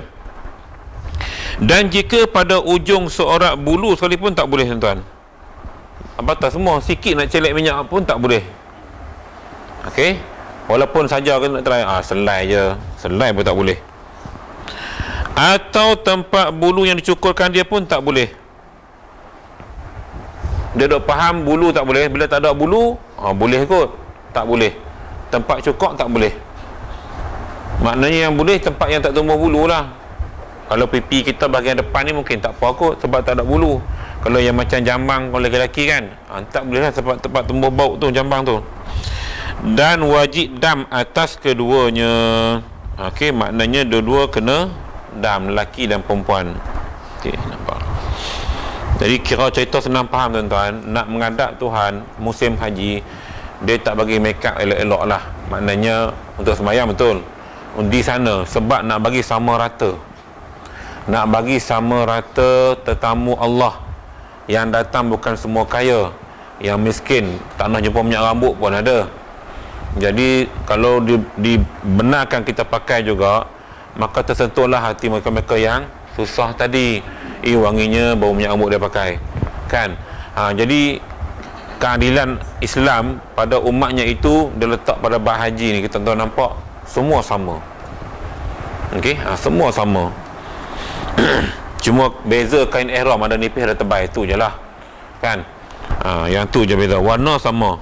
Dan jika pada ujung seorak bulu sekalipun tak boleh tuan-tuan. Apatah semua, sikit nak celek minyak pun tak boleh. Okey, walaupun saja kita nak try, selai je, selai pun tak boleh. Atau tempat bulu yang dicukurkan dia pun tak boleh. Dia dok faham bulu tak boleh, bila tak ada bulu, boleh kot, tak boleh. Tempat cukur tak boleh. Maknanya yang boleh tempat yang tak tumbuh bulu lah. Kalau pipi kita bahagian depan ni mungkin tak apa kot sebab tak ada bulu. Kalau yang macam jambang kalau lelaki kan, tak boleh lah tempat tumbuh bau tu, jambang tu. Dan wajib dam atas keduanya. Okey, maknanya dua-dua kena dam, lelaki dan perempuan. Okey, nampak. Jadi kira cerita senang faham tuan-tuan. Nak menghadap Tuhan musim haji, dia tak bagi make up elok-elok lah. Maknanya untuk sembahyang betul di sana sebab nak bagi sama rata, nak bagi sama rata tetamu Allah. Yang datang bukan semua kaya, yang miskin tak nak jumpa minyak rambut pun ada. Jadi kalau dibenarkan kita pakai juga, maka tersentuhlah hati mereka-mereka yang susah tadi. Wanginya bau minyak rambut dia pakai kan. Jadi keadilan Islam pada umatnya itu dia letak pada bab haji ni. Kita tuan nampak semua sama. Okey, semua sama. Cuma beza kain ihram, ada nipis ada tebal, itu je lah kan. Yang tu je beza, warna sama.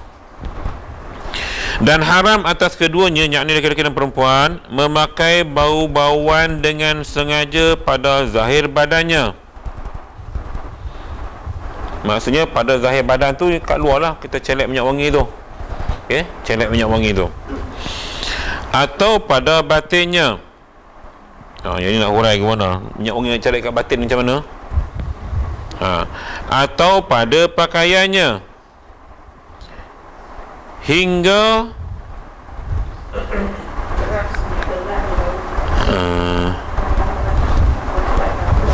Dan haram atas keduanya, yakni lelaki dan perempuan, memakai bau-bauan dengan sengaja pada zahir badannya. Maksudnya pada zahir badan tu, kat luar lah kita celek minyak wangi tu, okey, celek minyak wangi tu. Atau pada batinnya. Yang ni nak hurai ke mana? Minyak wangi nak celek kat batin macam mana? Atau pada pakaiannya, hingga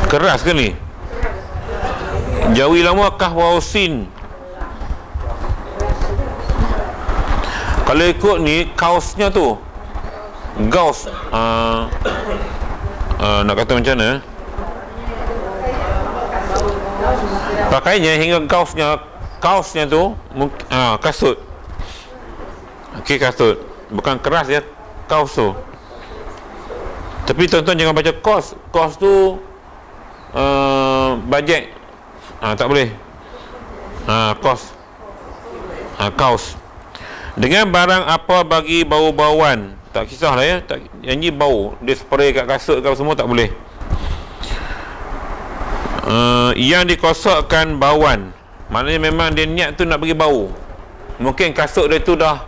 keras ke ni? Jauhi lama kahwausin. Kalau ikut ni kaosnya tu gaus, nak kata macam mana, pakainya hingga kaosnya tu kasut. Okey, kasut bukan keras ya, kaos tu. Tapi tuan-tuan jangan baca kos tu bajet, tak boleh. Kaos dengan barang apa bagi bau-bauan, tak kisahlah ya, yang ni bau dia spray kat kasut kau semua tak boleh. Yang dikosokkan bauan, maknanya memang dia niat tu nak bagi bau. Mungkin kasut dia tu dah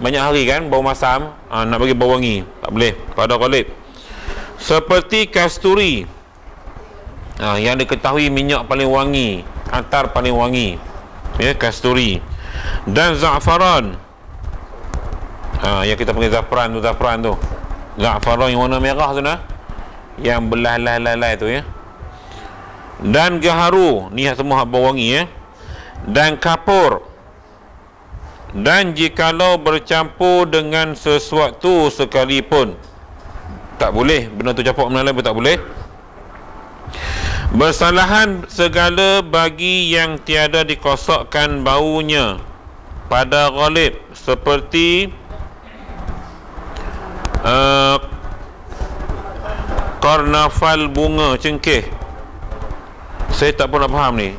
banyak hari kan, bau masam, nak bagi bau wangi, tak boleh pada ghalib. Seperti kasturi, yang diketahui minyak paling wangi, antar paling wangi ya, kasturi. Dan za'faran, yang kita panggil za'faran tu, za'faran yang warna merah tu nah, yang belah-lah tu ya. Dan gaharu, ni semua bau wangi ya. Dan kapur. Dan jikalau bercampur dengan sesuatu sekalipun, tak boleh, benda tu campur benda lain pun tak boleh. Bersalahan segala bagi yang tiada dikosokkan baunya pada ghalib, seperti karnaval bunga cengkeh. Saya tak pernah faham ni,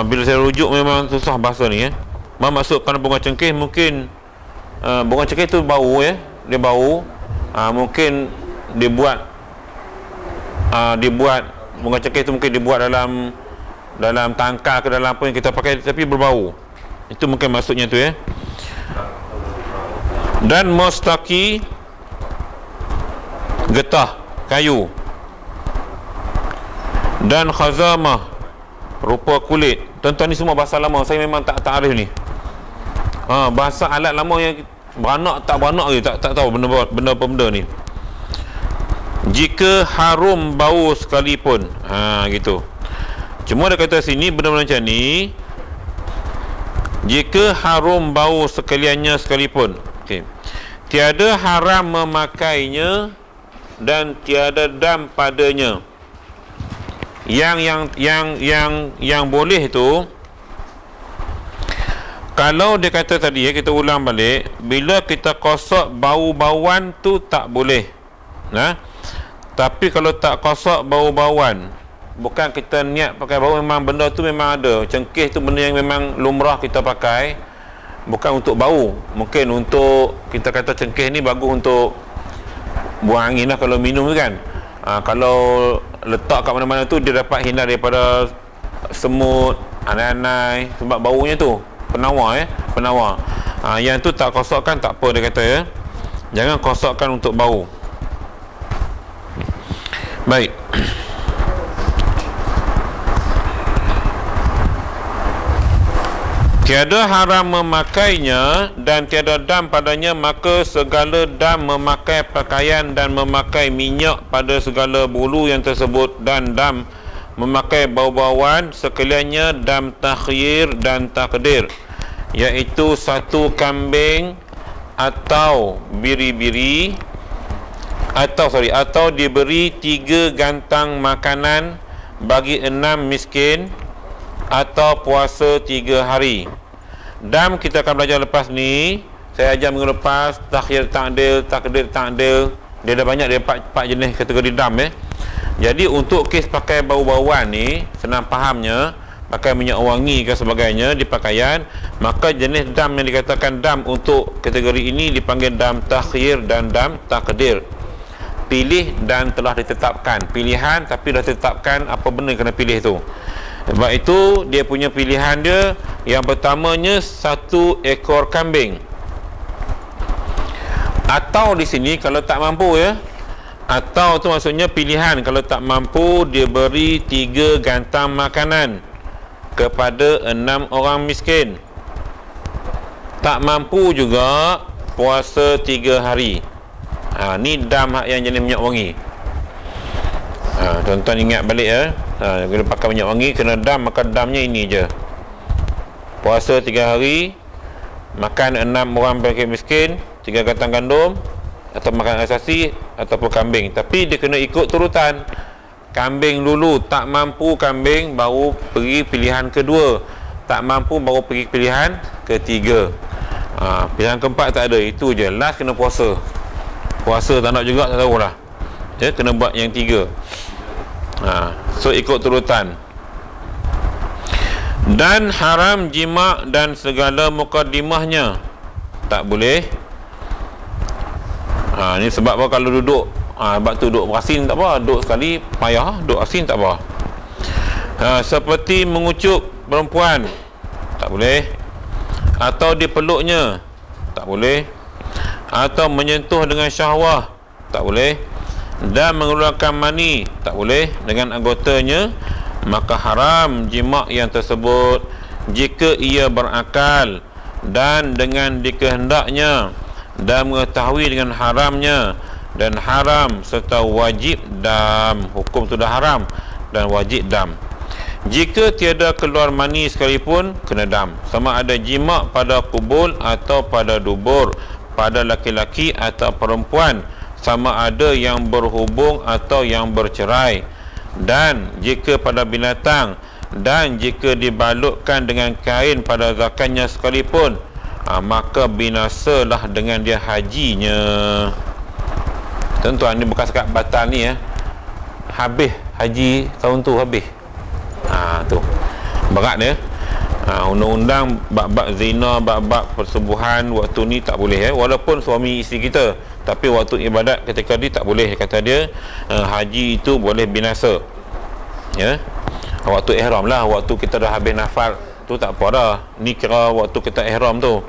bila saya rujuk memang susah bahasa ni ya. Maksud kerana bunga cengkeh, mungkin bunga cengkeh tu bau ya, dia bau. Mungkin dibuat bunga cengkeh tu mungkin dibuat dalam tangkar ke dalam apa yang kita pakai, tapi berbau. Itu mungkin maksudnya tu ya. Dan mustaki, getah kayu. Dan khazamah, rupa kulit. Tuan-tuan, ni semua bahasa lama, saya memang tak arif ni. Bahasa alat lama yang beranak tak beranak lagi, tak tahu benda ni. Jika harum bau sekalipun, gitu. Cuma dia kata sini benda-benda macam ni, jika harum bau sekaliannya sekalipun, okay, tiada haram memakainya dan tiada dam padanya. Yang boleh tu, kalau dia kata tadi ya, kita ulang balik, bila kita kosok bau-bauan tu tak boleh. Tapi kalau tak kosok bau-bauan, bukan kita niat pakai bau, memang benda tu memang ada. Cengkeh tu benda yang memang lumrah kita pakai, bukan untuk bau. Mungkin untuk, kita kata cengkeh ni bagus untuk buang angin lah kalau minum tu kan. Kalau letak kat mana-mana tu, dia dapat hindar daripada semut, anai-anai, sebab baunya tu penawar ya, penawar. Yang tu tak kosokkan tak apa, dia kata ya. Jangan kosokkan untuk bau. Baik. Tiada haram memakainya dan tiada dam padanya, maka segala dam memakai pakaian dan memakai minyak pada segala bulu yang tersebut, dan dam memakai bau-bauan sekaliannya dam takhyir dan takdir, iaitu satu kambing atau biri-biri, atau diberi 3 gantang makanan bagi 6 miskin, atau puasa 3 hari. Dam kita akan belajar lepas ni. Saya ajar minggu lepas takhyir takdir, takdir takdir. Dia ada banyak, dia 4 jenis kategori dam ya. Jadi untuk kes pakai bau-bauan ni, senang fahamnya, pakai minyak wangi ke sebagainya di pakaian, maka jenis dam yang dikatakan dam untuk kategori ini dipanggil dam takhir dan dam takdir. Pilih dan telah ditetapkan, pilihan tapi dah ditetapkan apa benda yang kena pilih tu. Sebab itu dia punya pilihan dia, yang pertamanya 1 ekor kambing. Atau di sini kalau tak mampu ya, atau tu maksudnya pilihan, kalau tak mampu dia beri 3 gantang makanan kepada 6 orang miskin. Tak mampu juga puasa 3 hari. Ni dam yang jenis minyak wangi. Tuan-tuan ingat balik ya. Kalau pakai minyak wangi kena dam, maka damnya ini je. Puasa 3 hari, makan 6 orang miskin, 3 gantang gandum atau makan asasi ataupun kambing. Tapi dia kena ikut turutan. Kambing dulu, tak mampu kambing baru pergi pilihan kedua, tak mampu baru pergi pilihan ketiga. Pilihan keempat tak ada, itu je. Last kena puasa. Puasa tak nak juga, tak tahulah ya, kena buat yang 3. So ikut turutan. Dan haram jima' dan segala mukaddimahnya, tak boleh. Ni sebab apa kalau duduk, sebab tu duduk berasin tak apa, duduk sekali payah, duduk asin tak apa. Seperti mengucup perempuan, tak boleh. Atau dipeluknya, tak boleh. Atau menyentuh dengan syahwah, tak boleh. Dan mengeluarkan mani, tak boleh dengan anggotanya. Maka haram jima' yang tersebut jika ia berakal dan dengan dikehendaknya, dan mengetahui dengan haramnya, dan haram serta wajib dam. Hukum sudah haram dan wajib dam. Jika tiada keluar mani sekalipun, kena dam. Sama ada jima' pada kubul atau pada dubur, pada laki-laki atau perempuan, sama ada yang berhubung atau yang bercerai. Dan jika pada binatang, dan jika dibalutkan dengan kain pada zakannya sekalipun, maka binasalah dengan dia hajinya. Tuan-tuan, ni bukan sekat batal ni ya. Habis haji tahun tu habis. Tu berat dia. Undang-undang bab-bab zina, bab-bab persetubuhan waktu ni tak boleh ya. Walaupun suami isteri kita, tapi waktu ibadat ketika ni tak boleh. Kata dia haji itu boleh binasa ya. Waktu ihram lah, waktu kita dah habis nafal tu tak apa dah. Ni kira waktu kita ihram tu.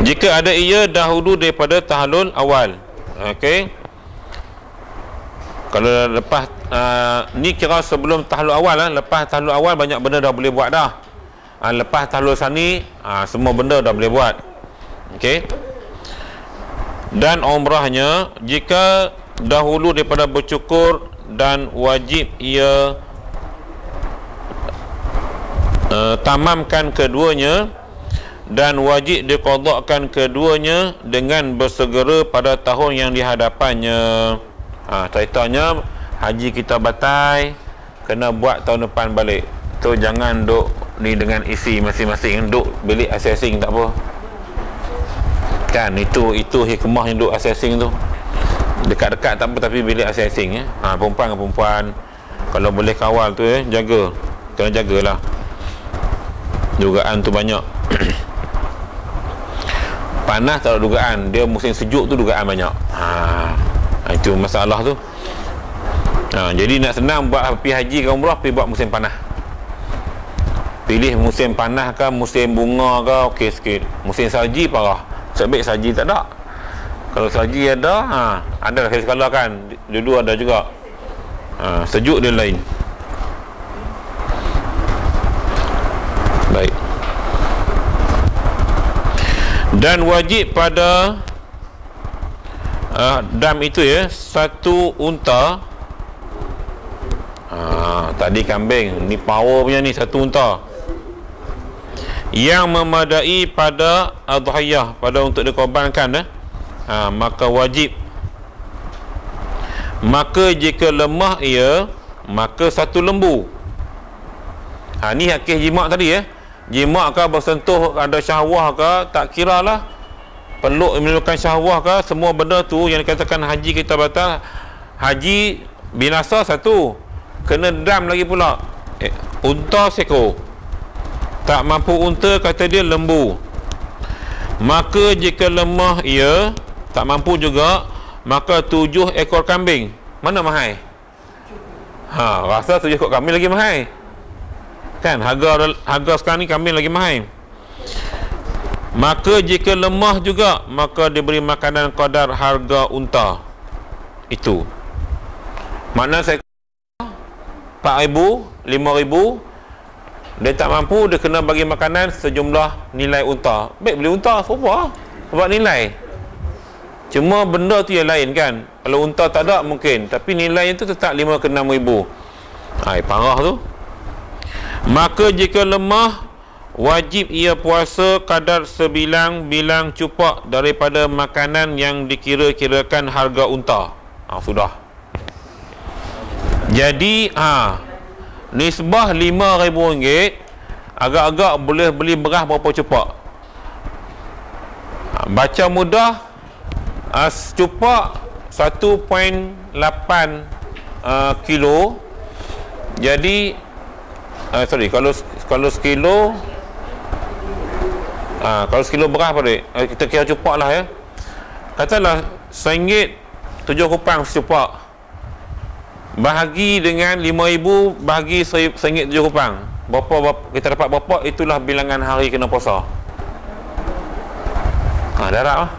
Jika ada ia dahulu daripada tahallul awal. Okey. Kalau lepas ni kira sebelum tahallul awal lepas tahallul awal banyak benda dah boleh buat dah. Lepas tahallul sani semua benda dah boleh buat. Okey. Dan umrahnya jika dahulu daripada bercukur, dan wajib ia tamamkan keduanya, dan wajib diqadakkan keduanya dengan bersegera pada tahun yang dihadapannya. Ceritanya haji kita batal, kena buat tahun depan balik. Tu jangan duk ni dengan isi masing-masing, duk bilik asing-asing tak apa. Kan itu hikmahnya duk asing tu. Dekat-dekat tak apa, tapi bilik asing-asing ya. Perempuan dengan perempuan, kalau boleh kawal tu ya, jaga. Kena jagalah. Dugaan tu banyak. Panas tak ada dugaan, dia musim sejuk tu dugaan banyak. Itu masalah tu. Jadi nak senang buat pergi haji ke umrah, pergi buat musim panas. Pilih musim panas ke, musim bunga ke, okey sikit. Musim salji parah. Sebab salji tak ada. Kalau salji ada, ada lah sekali kan. Dua-dua ada juga. Sejuk dia lain. Baik. Dan wajib pada dam itu ya, 1 unta. Tadi kambing, ni power punya ni, 1 unta yang memadai pada adhiyah, pada untuk dikorbankan maka wajib. Maka jika lemah ia, maka 1 lembu. Ni hakik jima' tadi ya. Jima' ke bersentuh, ada syahwah ke, tak kira lah. peluk menimbulkan syahwah ke, semua benda tu yang dikatakan haji kita batal. Haji binasa satu, kena dam lagi pula. Unta seekor, tak mampu unta, kata dia lembu. Maka jika lemah ia tak mampu juga, maka 7 ekor kambing. Mana mahal? Rasa 7 ekor kambing lagi mahal kan? Harga sekarang ni kambing lagi mahal. Maka jika lemah juga, maka diberi makanan kadar harga unta. Itu makna saya 4,000, 5,000, dia tak mampu, dia kena bagi makanan sejumlah nilai unta. Baik beli unta sebab nilai. Cuma benda tu yang lain kan. Kalau unta tak ada mungkin, tapi nilai itu tetap 5 ke 6,000. Parah tu. Maka jika lemah, wajib ia puasa kadar sebilang-bilang cupak daripada makanan yang dikira-kirakan harga unta. Sudah. Jadi nisbah RM5,000, agak-agak boleh beli beras berapa cupak. Baca mudah, cupak 1.8 kilo. Jadi kalau sekilo, kalau sekilo beras apa dek? Kita kira cupak lah ya. Katalah RM1.07 secupak, bahagi dengan 5,000 bahagi RM1.07, berapa kita dapat berapa? Itulah bilangan hari kena puasa. Darab lah.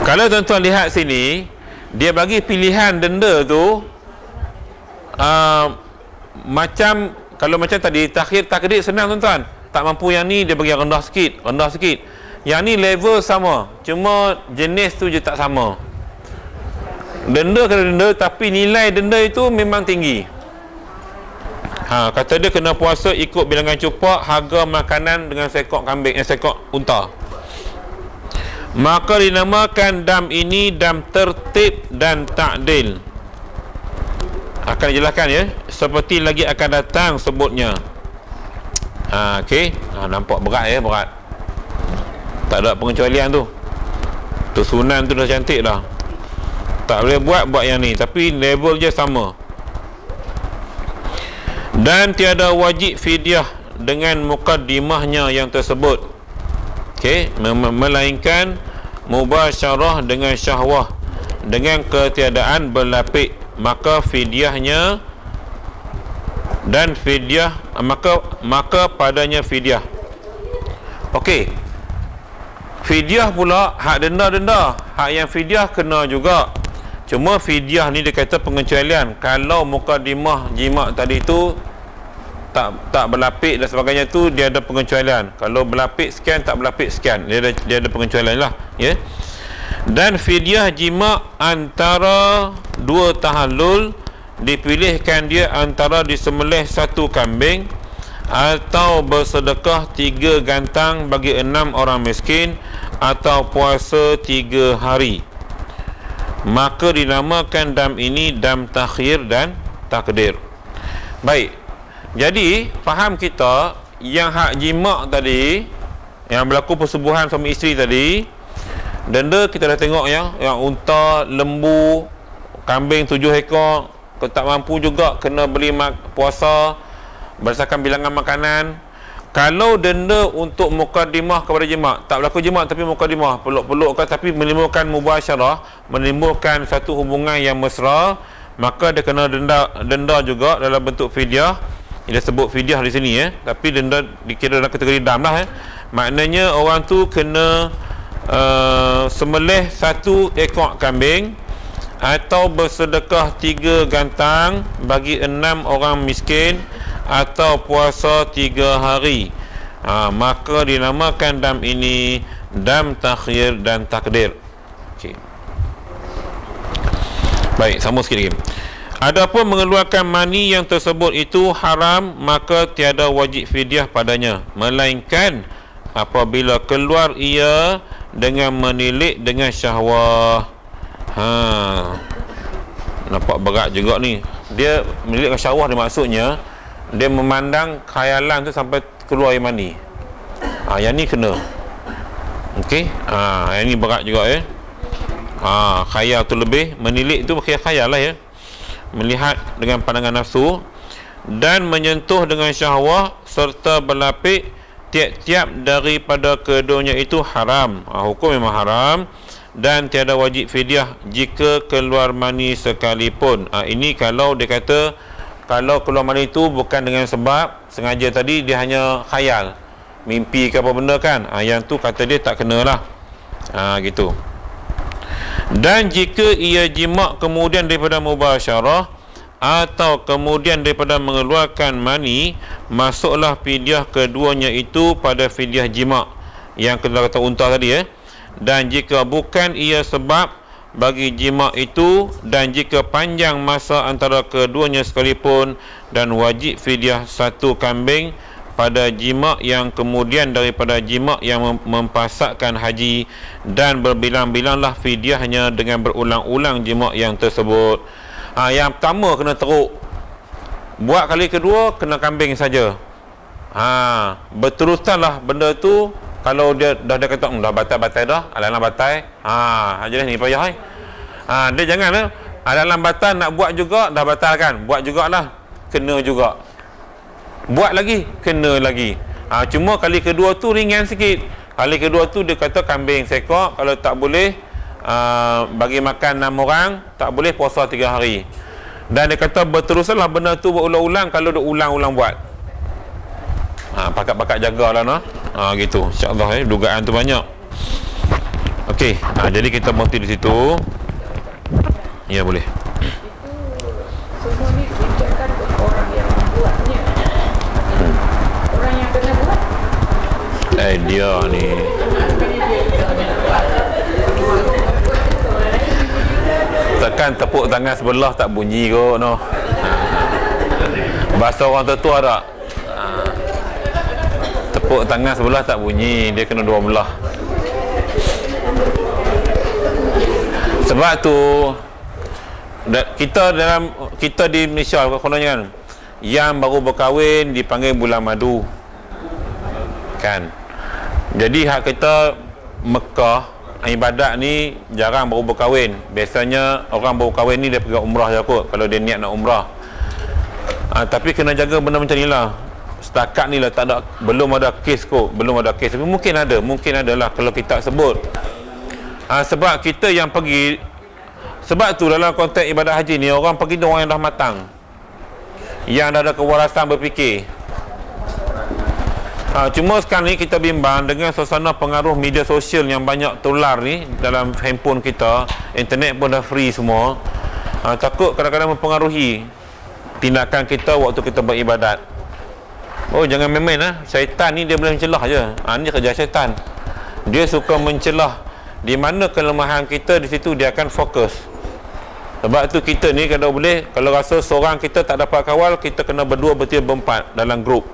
Kalau tuan-tuan lihat sini, dia bagi pilihan denda tu macam, kalau macam tadi takdir senang tuan-tuan. Tak mampu yang ni, dia bagi rendah sikit. Yang ni level sama, cuma jenis tu je tak sama. Denda kena denda, tapi nilai denda itu memang tinggi. Kata dia kena puasa ikut bilangan cupak harga makanan dengan seekor kambing, seekor unta. Maka dinamakan dam ini dam tertib dan ta'dil. Akan dijelaskan ya, seperti lagi akan datang sebutnya. Okey. Nampak berat ya, berat. Tak ada pengecualian tu. Sunan tu dah cantik dah. Tak boleh buat yang ni, tapi level je sama. Dan tiada wajib fidyah dengan mukaddimahnya yang tersebut. Okey, melainkan mubasyarah dengan syahwah dengan ketiadaan berlapik, maka fidyahnya dan fidyah maka padanya fidyah. Okey. Fidyah pula hak denda, hak yang fidyah kena juga. Cuma fidyah ni dia kata pengecualian. Kalau mukadimah jima' tadi tu tak berlapik dan sebagainya tu, dia ada pengecualian. Kalau berlapik sekian, tak berlapik sekian, dia ada pengecualian lah ya. Dan fidyah jima' antara 2 tahallul, dipilihkan dia antara disembelih 1 kambing atau bersedekah 3 gantang bagi 6 orang miskin, atau puasa 3 hari. Maka dinamakan dam ini dam takhir dan takdir. Baik, jadi faham kita yang hak jima' tadi, yang berlaku persetubuhan suami isteri tadi, denda kita dah tengok ya, yang unta, lembu, kambing 7 ekor, kalau tak mampu juga kena beli puasa berdasarkan bilangan makanan. Kalau denda untuk mukaddimah kepada jima', tak berlaku jima' tapi mukaddimah, peluk-peluk ke, tapi menimbulkan mubasyarah, menimbulkan satu hubungan yang mesra, maka dia kena denda juga dalam bentuk fidyah. Dia sebut fidyah di sini ya, tapi denda dikira dalam kategori dam lah ya. Maknanya orang tu kena sembelih 1 ekor kambing atau bersedekah 3 gantang bagi 6 orang miskin, atau puasa 3 hari. Maka dinamakan dam ini dam takhir dan takdir. Okay. Baik, sama sikit lagi. Adapun mengeluarkan mani yang tersebut itu haram, maka tiada wajib fidyah padanya, melainkan apabila keluar ia dengan menilik dengan syahwah. Nampak berat juga ni. Dia menilik dengan syahwah, dia maksudnya dia memandang khayalan tu sampai keluar air mani. Yang ni kena. Okey. Yang ni berat juga ya. Khayal tu lebih, menilik tu khayal lah ya. Melihat dengan pandangan nafsu dan menyentuh dengan syahwah serta berlapik tiap-tiap daripada keduanya itu haram. Hukum memang haram dan tiada wajib fidyah jika keluar mani sekalipun. Ini kalau dia kata kalau keluar mani itu bukan dengan sebab sengaja, tadi dia hanya khayal, mimpi ke apa benda kan, yang tu kata dia tak kenalah. Gitu. Dan jika ia jima' kemudian daripada mubasyarah atau kemudian daripada mengeluarkan mani, masuklah fidyah keduanya itu pada fidyah jima' yang kita kata unta tadi ya. Dan jika bukan ia sebab bagi jima' itu, dan jika panjang masa antara keduanya sekalipun, dan wajib fidyah 1 kambing pada jima' yang kemudian daripada jima' yang mempasakkan haji, dan berbilang-bilanglah fidyahnya dengan berulang-ulang jima' yang tersebut. Yang pertama kena teruk, buat kali kedua kena kambing saja. Berterusanlah benda tu. Kalau dia dah kata dah batal-batal dah, alang batal, jenis ni payah dia janganlah alang batal nak buat juga, dah batal kan, buat jugalah, kena juga, buat lagi, kena lagi. Cuma kali kedua tu ringan sikit. Kali kedua tu dia kata kambing sekok, kalau tak boleh bagi makan 6 orang, tak boleh puasa 3 hari. Dan dia kata berterusanlah benda tu berulang-ulang kalau dia ulang-ulang buat. Pakat-pakat jagalah noh. Gitu. Insya-Allah dugaan tu banyak. Okey. Jadi kita berhenti di situ. Ya boleh. Itu semua ni dibiarkan untuk orang yang buatnya. Orang yang kena buat. Dia ni. Tekan tepuk tangan sebelah tak bunyi kot noh. Bahasa orang tertua tak? Tepuk tangan sebelah tak bunyi, dia kena 2 belah. Sebab tu kita di Malaysia kononnya kan, yang baru berkahwin dipanggil bulan madu kan. Jadi hak kita Mekah ibadat ni jarang baru berkahwin. Biasanya orang baru kahwin ni dia pergi umrah je kot, kalau dia niat nak umrah. Tapi kena jaga benda macam ni lah. Setakat ni lah tak ada, belum ada kes kot, belum ada kes. Tapi mungkin ada lah kalau kita sebut. Sebab kita yang pergi, sebab tu dalam konteks ibadah haji ni, orang pergi tu orang yang dah matang, yang dah ada kewarasan berfikir. Cuma sekarang ni kita bimbang dengan suasana pengaruh media sosial yang banyak tular ni dalam handphone kita, internet pun dah free semua. Takut kadang-kadang mempengaruhi tindakan kita waktu kita beribadat. Jangan main-main lah. Syaitan ni dia boleh mencelah je. Ni kerja syaitan. Dia suka mencelah. Di mana kelemahan kita, di situ dia akan fokus. Sebab tu kita ni kalau boleh, kalau rasa seorang kita tak dapat kawal, kita kena berdua, bertiga, berempat dalam grup.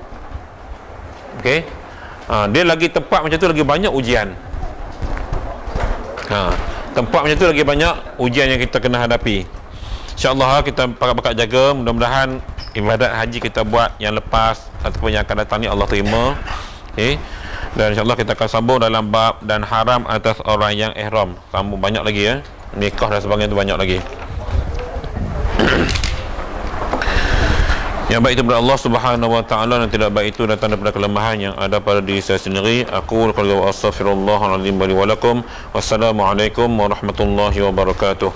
Okey. Dia lagi tempat macam tu lagi banyak ujian. Tempat macam tu lagi banyak ujian yang kita kena hadapi. InsyaAllah kita pakat-pakat jaga. Mudah-mudahan ibadat haji kita buat yang lepas ataupun yang akan datang ni Allah terima. Okey. Dan insyaAllah kita akan sambung dalam bab dan haram atas orang yang ihram. Sambung banyak lagi ya. Nikah dan sebagainya tu banyak lagi. Yang baik itu daripada Allah Subhanahu wa taala, dan tidak baik itu datang daripada kelemahan yang ada pada diri saya sendiri. Aku qul astaghfirullahalazim wa lakum. Wassalamualaikum warahmatullahi wabarakatuh.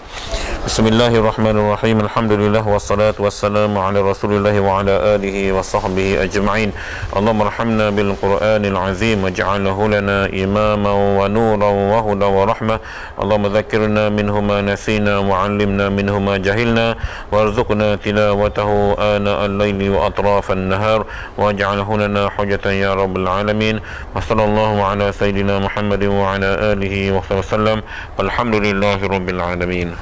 Bismillahirrahmanirrahim. Alhamdulillah wassalatu wassalamu ala Rasulillah wa ala alihi wa sahbihi ajma'in. Allahumma arhamna bil Qur'anil azim waj'alhu lana imaman wa nuran wa hudan wa rahmah. Allahumma dzakkirna minhu ma nasina wa 'allimna minhu ma jahilna warzuqna tilawatahu ana الليل وأطراف النهار واجعله لنا حجة يا رب العالمين. وصلى الله على سيدنا محمد وعلى آله وصحبه وسلم والحمد لله رب العالمين.